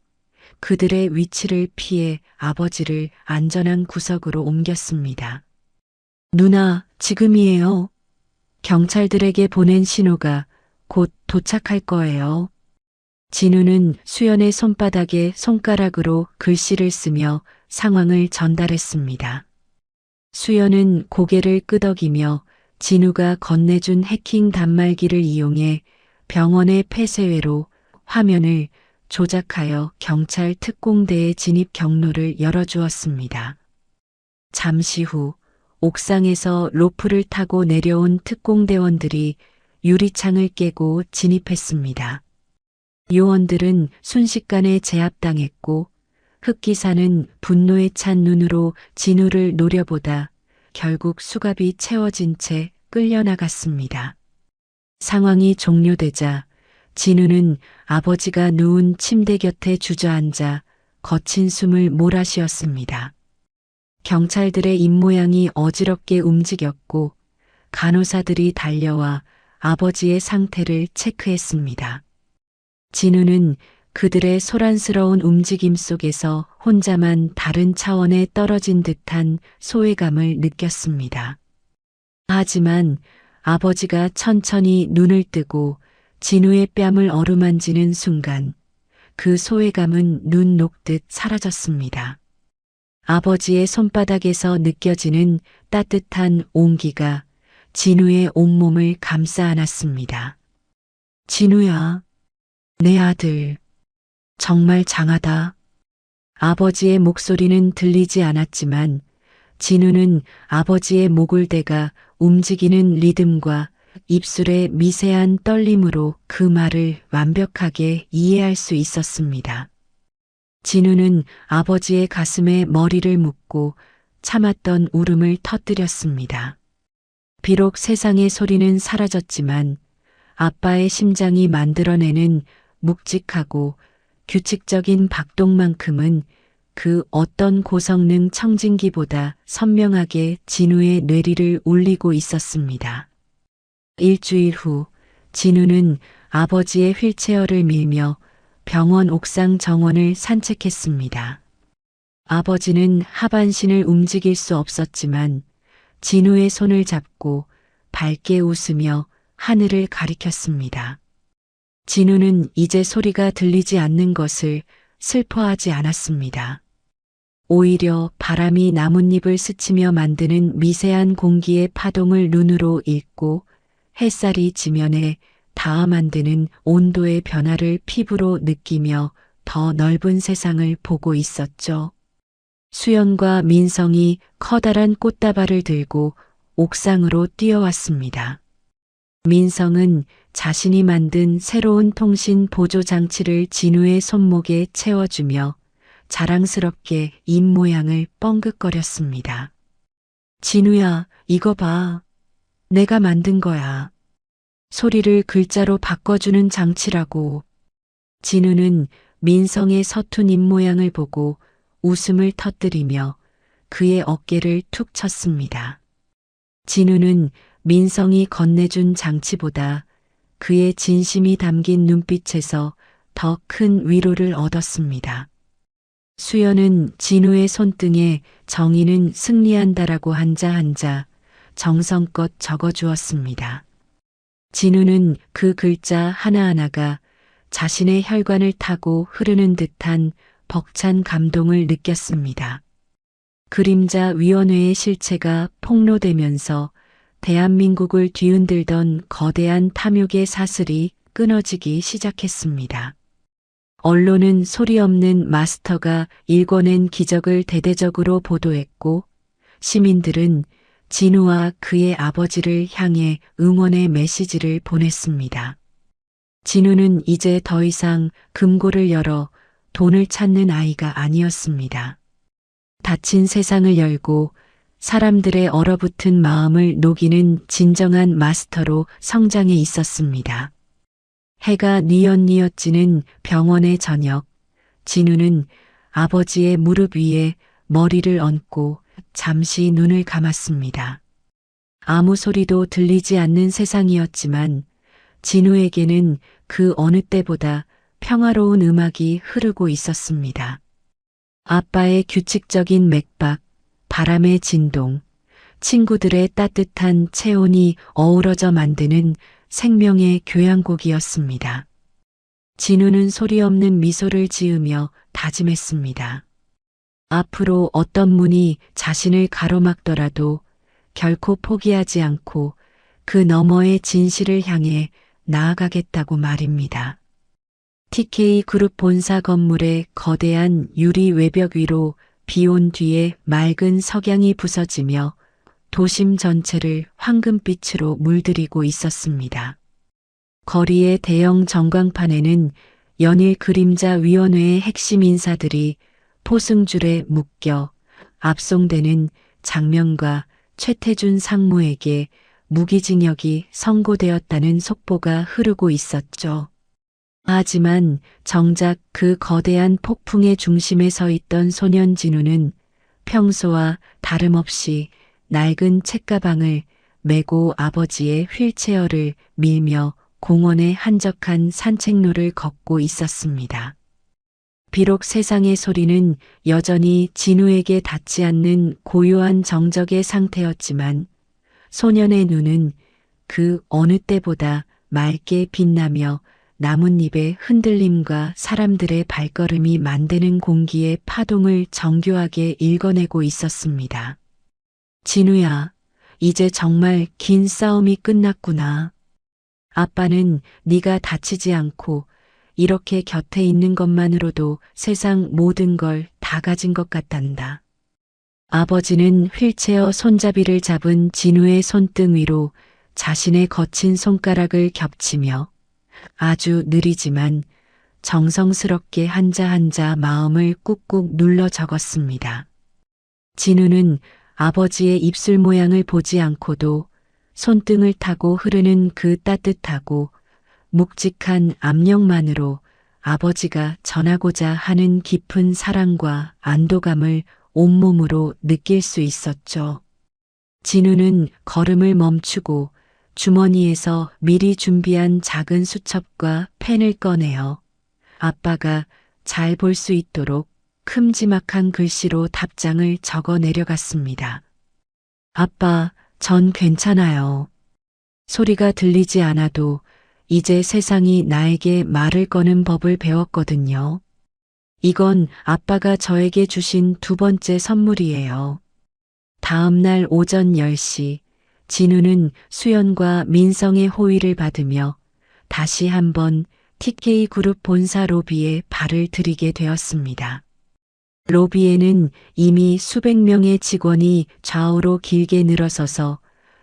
그들의 위치를 피해 아버지를 안전한 구석으로 옮겼습니다. 누나, 지금이에요. 경찰들에게 보낸 신호가 곧 도착할 거예요. 진우는 수연의 손바닥에 손가락으로 글씨를 쓰며 상황을 전달했습니다. 수연은 고개를 끄덕이며 진우가 건네준 해킹 단말기를 이용해 병원의 폐쇄회로 화면을 조작하여 경찰 특공대의 진입 경로를 열어주었습니다. 잠시 후 옥상에서 로프를 타고 내려온 특공대원들이 유리창을 깨고 진입했습니다. 요원들은 순식간에 제압당했고 흑기사는 분노에 찬 눈으로 진우를 노려보다 결국 수갑이 채워진 채 끌려나갔습니다. 상황이 종료되자 진우는 아버지가 누운 침대 곁에 주저앉아 거친 숨을 몰아쉬었습니다. 경찰들의 입모양이 어지럽게 움직였고 간호사들이 달려와 아버지의 상태를 체크했습니다. 진우는 그들의 소란스러운 움직임 속에서 혼자만 다른 차원에 떨어진 듯한 소외감을 느꼈습니다. 하지만 아버지가 천천히 눈을 뜨고 진우의 뺨을 어루만지는 순간 그 소외감은 눈 녹듯 사라졌습니다. 아버지의 손바닥에서 느껴지는 따뜻한 온기가 진우의 온몸을 감싸 안았습니다. 진우야, 내 아들, 정말 장하다. 아버지의 목소리는 들리지 않았지만 진우는 아버지의 목을 대가 움직이는 리듬과 입술의 미세한 떨림으로 그 말을 완벽하게 이해할 수 있었습니다. 진우는 아버지의 가슴에 머리를 묻고 참았던 울음을 터뜨렸습니다. 비록 세상의 소리는 사라졌지만 아빠의 심장이 만들어내는 묵직하고 규칙적인 박동만큼은 그 어떤 고성능 청진기보다 선명하게 진우의 뇌리를 울리고 있었습니다. 일주일 후 진우는 아버지의 휠체어를 밀며 병원 옥상 정원을 산책했습니다. 아버지는 하반신을 움직일 수 없었지만 진우의 손을 잡고 밝게 웃으며 하늘을 가리켰습니다. 진우는 이제 소리가 들리지 않는 것을 슬퍼하지 않았습니다. 오히려 바람이 나뭇잎을 스치며 만드는 미세한 공기의 파동을 눈으로 읽고 햇살이 지면에 닿아 만드는 온도의 변화를 피부로 느끼며 더 넓은 세상을 보고 있었죠. 수연과 민성이 커다란 꽃다발을 들고 옥상으로 뛰어왔습니다. 민성은 자신이 만든 새로운 통신 보조 장치를 진우의 손목에 채워주며 자랑스럽게 입 모양을 뻥긋거렸습니다. 진우야, 이거 봐. 내가 만든 거야. 소리를 글자로 바꿔주는 장치라고. 진우는 민성의 서툰 입 모양을 보고 웃음을 터뜨리며 그의 어깨를 툭 쳤습니다. 진우는 민성이 건네준 장치보다 그의 진심이 담긴 눈빛에서 더 큰 위로를 얻었습니다. 수연은 진우의 손등에 정의는 승리한다라고 한자 정성껏 적어주었습니다. 진우는 그 글자 하나하나가 자신의 혈관을 타고 흐르는 듯한 벅찬 감동을 느꼈습니다. 그림자 위원회의 실체가 폭로되면서 대한민국을 뒤흔들던 거대한 탐욕의 사슬이 끊어지기 시작했습니다. 언론은 소리 없는 마스터가 일궈낸 기적을 대대적으로 보도했고 시민들은 진우와 그의 아버지를 향해 응원의 메시지를 보냈습니다. 진우는 이제 더 이상 금고를 열어 돈을 찾는 아이가 아니었습니다. 닫힌 세상을 열고 사람들의 얼어붙은 마음을 녹이는 진정한 마스터로 성장해 있었습니다. 해가 뉘엿뉘엿 지는 병원의 저녁, 진우는 아버지의 무릎 위에 머리를 얹고 잠시 눈을 감았습니다. 아무 소리도 들리지 않는 세상이었지만 진우에게는 그 어느 때보다 평화로운 음악이 흐르고 있었습니다. 아빠의 규칙적인 맥박, 바람의 진동, 친구들의 따뜻한 체온이 어우러져 만드는 생명의 교향곡이었습니다. 진우는 소리 없는 미소를 지으며 다짐했습니다. 앞으로 어떤 문이 자신을 가로막더라도 결코 포기하지 않고 그 너머의 진실을 향해 나아가겠다고 말입니다. TK그룹 본사 건물의 거대한 유리 외벽 위로 비온 뒤에 맑은 석양이 부서지며 도심 전체를 황금빛으로 물들이고 있었습니다. 거리의 대형 전광판에는 연일 그림자 위원회의 핵심 인사들이 포승줄에 묶여 압송되는 장면과 최태준 상무에게 무기징역이 선고되었다는 속보가 흐르고 있었죠. 하지만 정작 그 거대한 폭풍의 중심에 서 있던 소년 진우는 평소와 다름없이 낡은 책가방을 메고 아버지의 휠체어를 밀며 공원의 한적한 산책로를 걷고 있었습니다. 비록 세상의 소리는 여전히 진우에게 닿지 않는 고요한 정적의 상태였지만 소년의 눈은 그 어느 때보다 맑게 빛나며 나뭇잎의 흔들림과 사람들의 발걸음이 만드는 공기의 파동을 정교하게 읽어내고 있었습니다. 진우야, 이제 정말 긴 싸움이 끝났구나. 아빠는 네가 다치지 않고 이렇게 곁에 있는 것만으로도 세상 모든 걸 다 가진 것 같단다. 아버지는 휠체어 손잡이를 잡은 진우의 손등 위로 자신의 거친 손가락을 겹치며 아주 느리지만 정성스럽게 한자 한자 마음을 꾹꾹 눌러 적었습니다. 진우는 아버지의 입술 모양을 보지 않고도 손등을 타고 흐르는 그 따뜻하고 묵직한 압력만으로 아버지가 전하고자 하는 깊은 사랑과 안도감을 온몸으로 느낄 수 있었죠. 진우는 걸음을 멈추고 주머니에서 미리 준비한 작은 수첩과 펜을 꺼내어 아빠가 잘 볼 수 있도록 큼지막한 글씨로 답장을 적어 내려갔습니다. 아빠, 전 괜찮아요. 소리가 들리지 않아도 이제 세상이 나에게 말을 거는 법을 배웠거든요. 이건 아빠가 저에게 주신 두 번째 선물이에요. 다음 날 오전 10시, 진우는 수연과 민성의 호의를 받으며 다시 한번 TK그룹 본사 로비에 발을 들이게 되었습니다. 로비에는 이미 수백 명의 직원이 좌우로 길게 늘어서서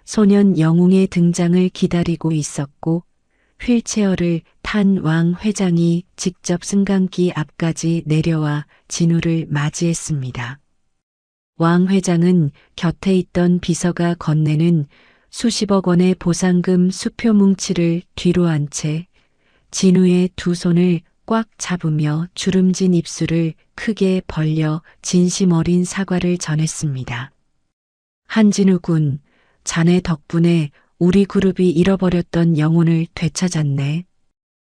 소년 영웅의 등장을 기다리고 있었고 휠체어를 탄 왕 회장이 직접 승강기 앞까지 내려와 진우를 맞이했습니다. 왕 회장은 곁에 있던 비서가 건네는 수십억 원의 보상금 수표 뭉치를 뒤로 한 채 진우의 두 손을 꽉 잡으며 주름진 입술을 크게 벌려 진심 어린 사과를 전했습니다. 한진우 군, 자네 덕분에 우리 그룹이 잃어버렸던 영혼을 되찾았네.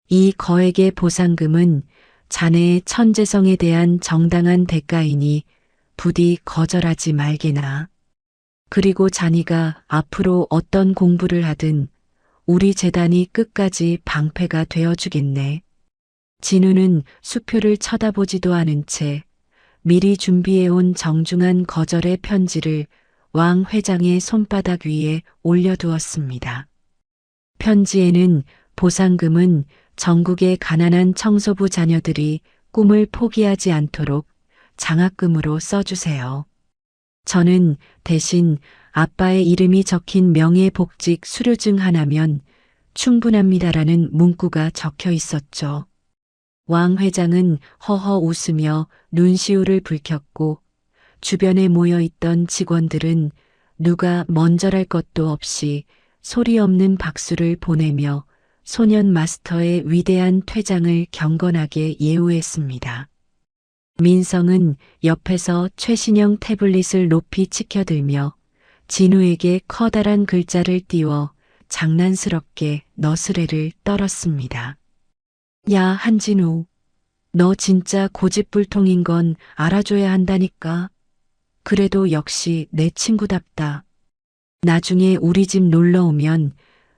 이 거액의 보상금은 자네의 천재성에 대한 정당한 대가이니 부디 거절하지 말게나. 그리고 자네가 앞으로 어떤 공부를 하든 우리 재단이 끝까지 방패가 되어주겠네. 진우는 수표를 쳐다보지도 않은 채 미리 준비해온 정중한 거절의 편지를 왕 회장의 손바닥 위에 올려두었습니다. 편지에는 보상금은 전국의 가난한 청소부 자녀들이 꿈을 포기하지 않도록 장학금으로 써주세요. 저는 대신 아빠의 이름이 적힌 명예복직 수료증 하나면 충분합니다라는 문구가 적혀 있었죠. 왕 회장은 허허 웃으며 눈시울을 붉혔고 주변에 모여있던 직원들은 누가 먼저랄 것도 없이 소리 없는 박수를 보내며 소년 마스터의 위대한 퇴장을 경건하게 예우했습니다. 민성은 옆에서 최신형 태블릿을 높이 치켜들며 진우에게 커다란 글자를 띄워 장난스럽게 너스레를 떨었습니다. 야, 한진우, 너 진짜 고집불통인 건 알아줘야 한다니까. 그래도 역시 내 친구답다. 나중에 우리 집 놀러 오면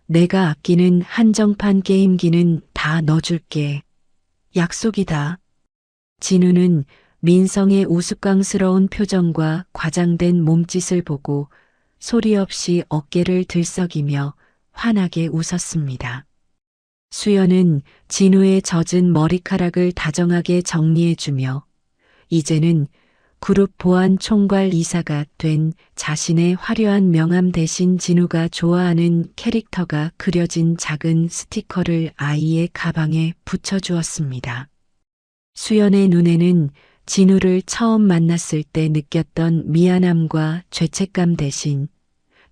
내가 아끼는 한정판 게임기는 다 넣어줄게. 약속이다. 진우는 민성의 우스꽝스러운 표정과 과장된 몸짓을 보고 소리 없이 어깨를 들썩이며 환하게 웃었습니다. 수연은 진우의 젖은 머리카락을 다정하게 정리해주며 이제는 그룹 보안 총괄 이사가 된 자신의 화려한 명함 대신 진우가 좋아하는 캐릭터가 그려진 작은 스티커를 아이의 가방에 붙여주었습니다. 수연의 눈에는 진우를 처음 만났을 때 느꼈던 미안함과 죄책감 대신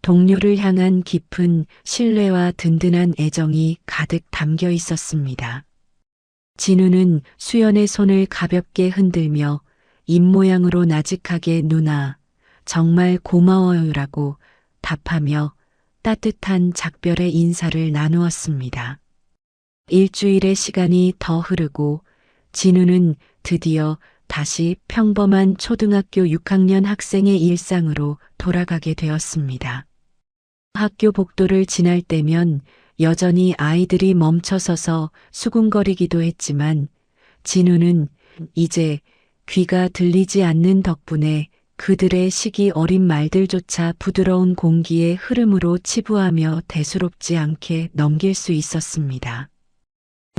동료를 향한 깊은 신뢰와 든든한 애정이 가득 담겨 있었습니다. 진우는 수연의 손을 가볍게 흔들며 입모양으로 나직하게 누나, 정말 고마워요라고 답하며 따뜻한 작별의 인사를 나누었습니다. 일주일의 시간이 더 흐르고 진우는 드디어 다시 평범한 초등학교 6학년 학생의 일상으로 돌아가게 되었습니다. 학교 복도를 지날 때면 여전히 아이들이 멈춰서서 수군거리기도 했지만 진우는 이제 귀가 들리지 않는 덕분에 그들의 시기 어린 말들조차 부드러운 공기의 흐름으로 치부하며 대수롭지 않게 넘길 수 있었습니다.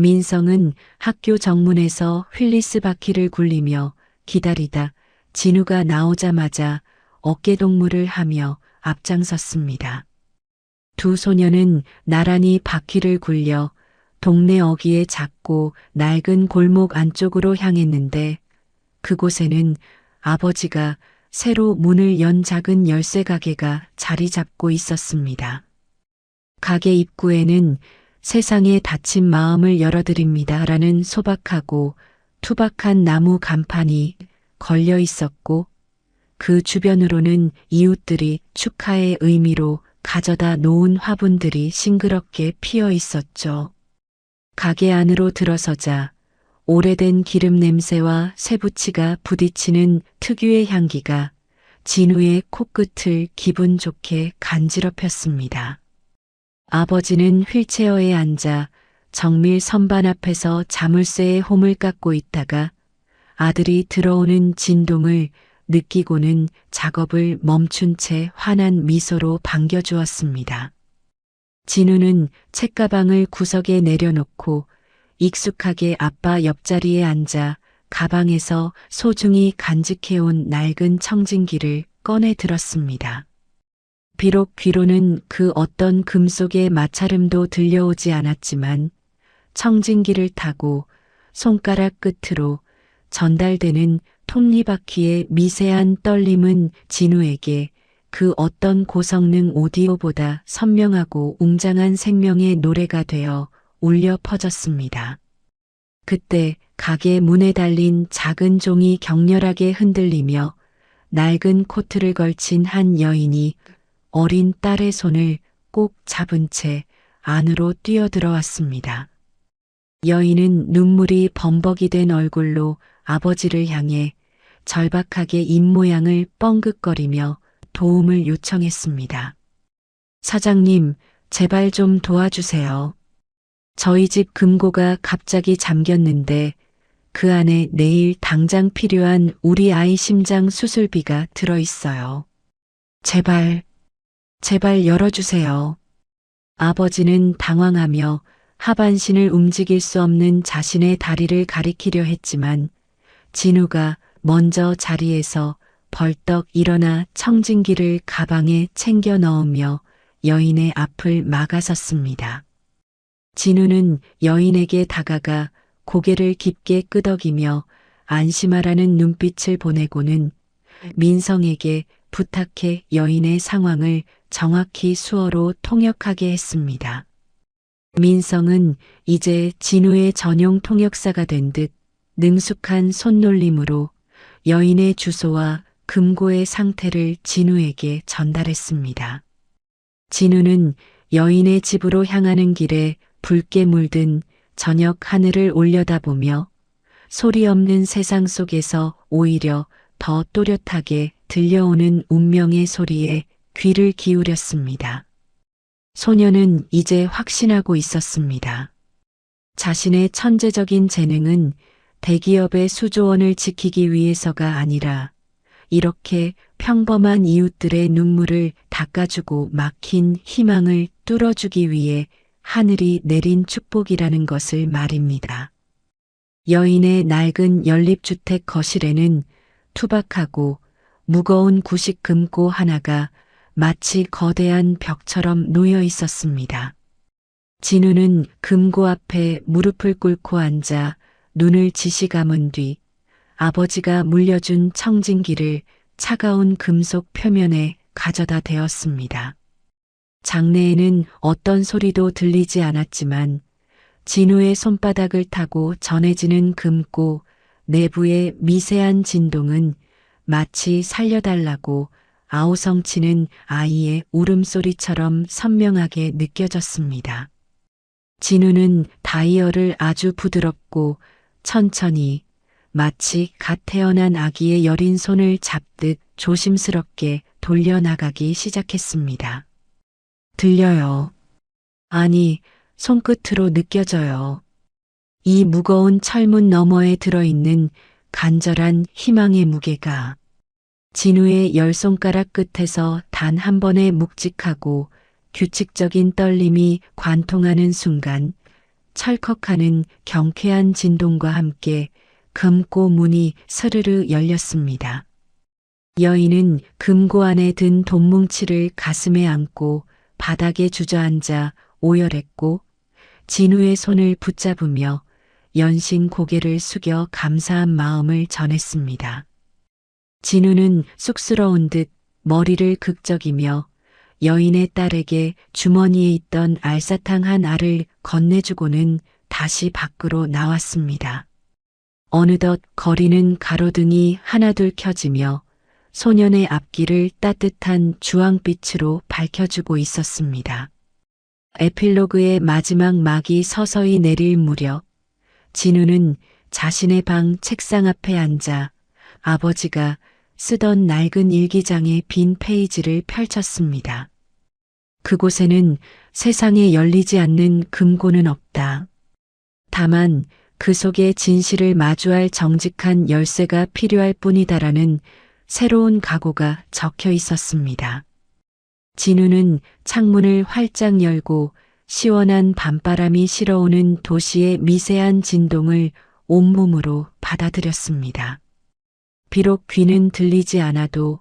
민성은 학교 정문에서 휠리스 바퀴를 굴리며 기다리다 진우가 나오자마자 어깨동무를 하며 앞장섰습니다. 두 소녀는 나란히 바퀴를 굴려 동네 어귀의 작고 낡은 골목 안쪽으로 향했는데 그곳에는 아버지가 새로 문을 연 작은 열쇠 가게가 자리 잡고 있었습니다. 가게 입구에는 세상에 닫힌 마음을 열어드립니다 라는 소박하고 투박한 나무 간판이 걸려 있었고 그 주변으로는 이웃들이 축하의 의미로 가져다 놓은 화분들이 싱그럽게 피어 있었죠. 가게 안으로 들어서자 오래된 기름 냄새와 쇠붙이가 부딪히는 특유의 향기가 진우의 코끝을 기분 좋게 간지럽혔습니다. 아버지는 휠체어에 앉아 정밀 선반 앞에서 자물쇠의 홈을 깎고 있다가 아들이 들어오는 진동을 느끼고는 작업을 멈춘 채 환한 미소로 반겨주었습니다. 진우는 책가방을 구석에 내려놓고 익숙하게 아빠 옆자리에 앉아 가방에서 소중히 간직해온 낡은 청진기를 꺼내 들었습니다. 비록 귀로는 그 어떤 금속의 마찰음도 들려오지 않았지만 청진기를 타고 손가락 끝으로 전달되는 톱니바퀴의 미세한 떨림은 진우에게 그 어떤 고성능 오디오보다 선명하고 웅장한 생명의 노래가 되어 울려 퍼졌습니다. 그때 가게 문에 달린 작은 종이 격렬하게 흔들리며 낡은 코트를 걸친 한 여인이 어린 딸의 손을 꼭 잡은 채 안으로 뛰어들어왔습니다. 여인은 눈물이 범벅이 된 얼굴로 아버지를 향해 절박하게 입모양을 뻥긋거리며 도움을 요청했습니다. 사장님, 제발 좀 도와주세요. 저희 집 금고가 갑자기 잠겼는데 그 안에 내일 당장 필요한 우리 아이 심장 수술비가 들어있어요. 제발 열어주세요. 아버지는 당황하며 하반신을 움직일 수 없는 자신의 다리를 가리키려 했지만 진우가 먼저 자리에서 벌떡 일어나 청진기를 가방에 챙겨 넣으며 여인의 앞을 막아섰습니다. 진우는 여인에게 다가가 고개를 깊게 끄덕이며 안심하라는 눈빛을 보내고는 민성에게 부탁해 여인의 상황을 정확히 수어로 통역하게 했습니다. 민성은 이제 진우의 전용 통역사가 된 듯 능숙한 손놀림으로 여인의 주소와 금고의 상태를 진우에게 전달했습니다. 진우는 여인의 집으로 향하는 길에 붉게 물든 저녁 하늘을 올려다보며 소리 없는 세상 속에서 오히려 더 또렷하게 들려오는 운명의 소리에 귀를 기울였습니다. 소녀는 이제 확신하고 있었습니다. 자신의 천재적인 재능은 대기업의 수조원을 지키기 위해서가 아니라 이렇게 평범한 이웃들의 눈물을 닦아주고 막힌 희망을 뚫어주기 위해 하늘이 내린 축복이라는 것을 말입니다. 여인의 낡은 연립주택 거실에는 투박하고 무거운 구식 금고 하나가 마치 거대한 벽처럼 놓여 있었습니다. 진우는 금고 앞에 무릎을 꿇고 앉아 눈을 지시 감은 뒤 아버지가 물려준 청진기를 차가운 금속 표면에 가져다 대었습니다. 장내에는 어떤 소리도 들리지 않았지만 진우의 손바닥을 타고 전해지는 금고 내부의 미세한 진동은 마치 살려달라고 아우성치는 아이의 울음소리처럼 선명하게 느껴졌습니다. 진우는 다이얼을 아주 부드럽고 천천히 마치 갓 태어난 아기의 여린 손을 잡듯 조심스럽게 돌려나가기 시작했습니다. 들려요. 아니, 손끝으로 느껴져요. 이 무거운 철문 너머에 들어있는 간절한 희망의 무게가 진우의 열 손가락 끝에서 단 한 번의 묵직하고 규칙적인 떨림이 관통하는 순간 철컥하는 경쾌한 진동과 함께 금고 문이 스르르 열렸습니다. 여인은 금고 안에 든 돈뭉치를 가슴에 안고 바닥에 주저앉아 오열했고 진우의 손을 붙잡으며 연신 고개를 숙여 감사한 마음을 전했습니다. 진우는 쑥스러운 듯 머리를 극적이며 여인의 딸에게 주머니에 있던 알사탕 한 알을 건네주고는 다시 밖으로 나왔습니다. 어느덧 거리는 가로등이 하나둘 켜지며 소년의 앞길을 따뜻한 주황빛으로 밝혀주고 있었습니다. 에필로그의 마지막 막이 서서히 내릴 무렵 진우는 자신의 방 책상 앞에 앉아 아버지가 쓰던 낡은 일기장의 빈 페이지를 펼쳤습니다. 그곳에는 세상에 열리지 않는 금고는 없다. 다만 그 속에 진실을 마주할 정직한 열쇠가 필요할 뿐이다라는 새로운 각오가 적혀 있었습니다. 진우는 창문을 활짝 열고 시원한 밤바람이 실어오는 도시의 미세한 진동을 온몸으로 받아들였습니다. 비록 귀는 들리지 않아도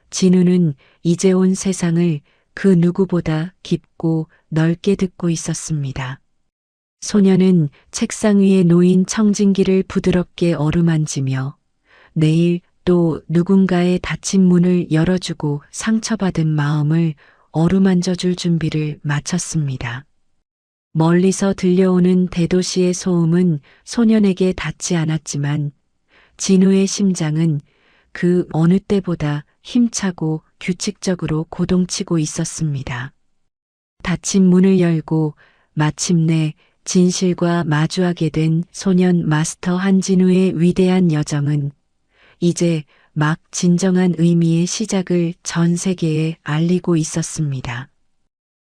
진우는 이제 온 세상을 그 누구보다 깊고 넓게 듣고 있었습니다. 소녀는 책상 위에 놓인 청진기를 부드럽게 어루만지며 내일 또 누군가의 닫힌 문을 열어주고 상처받은 마음을 어루만져 줄 준비를 마쳤습니다. 멀리서 들려오는 대도시의 소음은 소년에게 닿지 않았지만 진우의 심장은 그 어느 때보다 힘차고 규칙적으로 고동치고 있었습니다. 닫힌 문을 열고 마침내 진실과 마주하게 된 소년 마스터 한진우의 위대한 여정은 이제 막 진정한 의미의 시작을 전 세계에 알리고 있었습니다.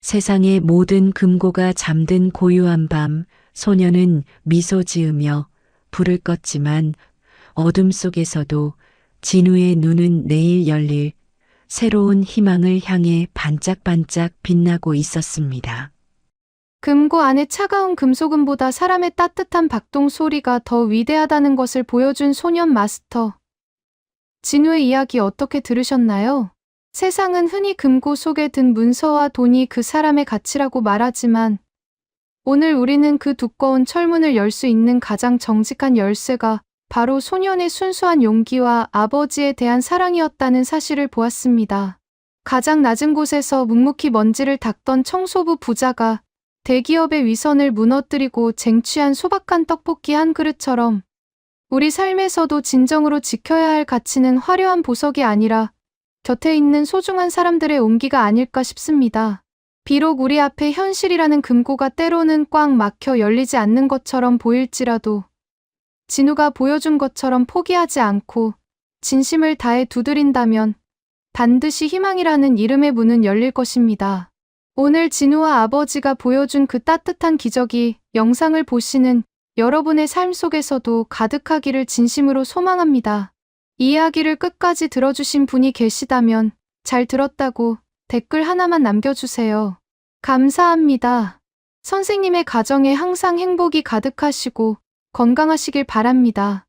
세상의 모든 금고가 잠든 고요한 밤, 소년은 미소 지으며 불을 껐지만 어둠 속에서도 진우의 눈은 내일 열릴 새로운 희망을 향해 반짝반짝 빛나고 있었습니다. 금고 안의 차가운 금속음보다 사람의 따뜻한 박동 소리가 더 위대하다는 것을 보여준 소년 마스터. 진우의 이야기 어떻게 들으셨나요? 세상은 흔히 금고 속에 든 문서와 돈이 그 사람의 가치라고 말하지만 오늘 우리는 그 두꺼운 철문을 열 수 있는 가장 정직한 열쇠가 바로 소년의 순수한 용기와 아버지에 대한 사랑이었다는 사실을 보았습니다. 가장 낮은 곳에서 묵묵히 먼지를 닦던 청소부 부자가 대기업의 위선을 무너뜨리고 쟁취한 소박한 떡볶이 한 그릇처럼 우리 삶에서도 진정으로 지켜야 할 가치는 화려한 보석이 아니라 곁에 있는 소중한 사람들의 온기가 아닐까 싶습니다. 비록 우리 앞에 현실이라는 금고가 때로는 꽉 막혀 열리지 않는 것처럼 보일지라도 진우가 보여준 것처럼 포기하지 않고 진심을 다해 두드린다면 반드시 희망이라는 이름의 문은 열릴 것입니다. 오늘 진우와 아버지가 보여준 그 따뜻한 기적이 영상을 보시는 여러분의 삶 속에서도 가득하기를 진심으로 소망합니다. 이 이야기를 끝까지 들어주신 분이 계시다면 잘 들었다고 댓글 하나만 남겨주세요. 감사합니다. 선생님의 가정에 항상 행복이 가득하시고 건강하시길 바랍니다.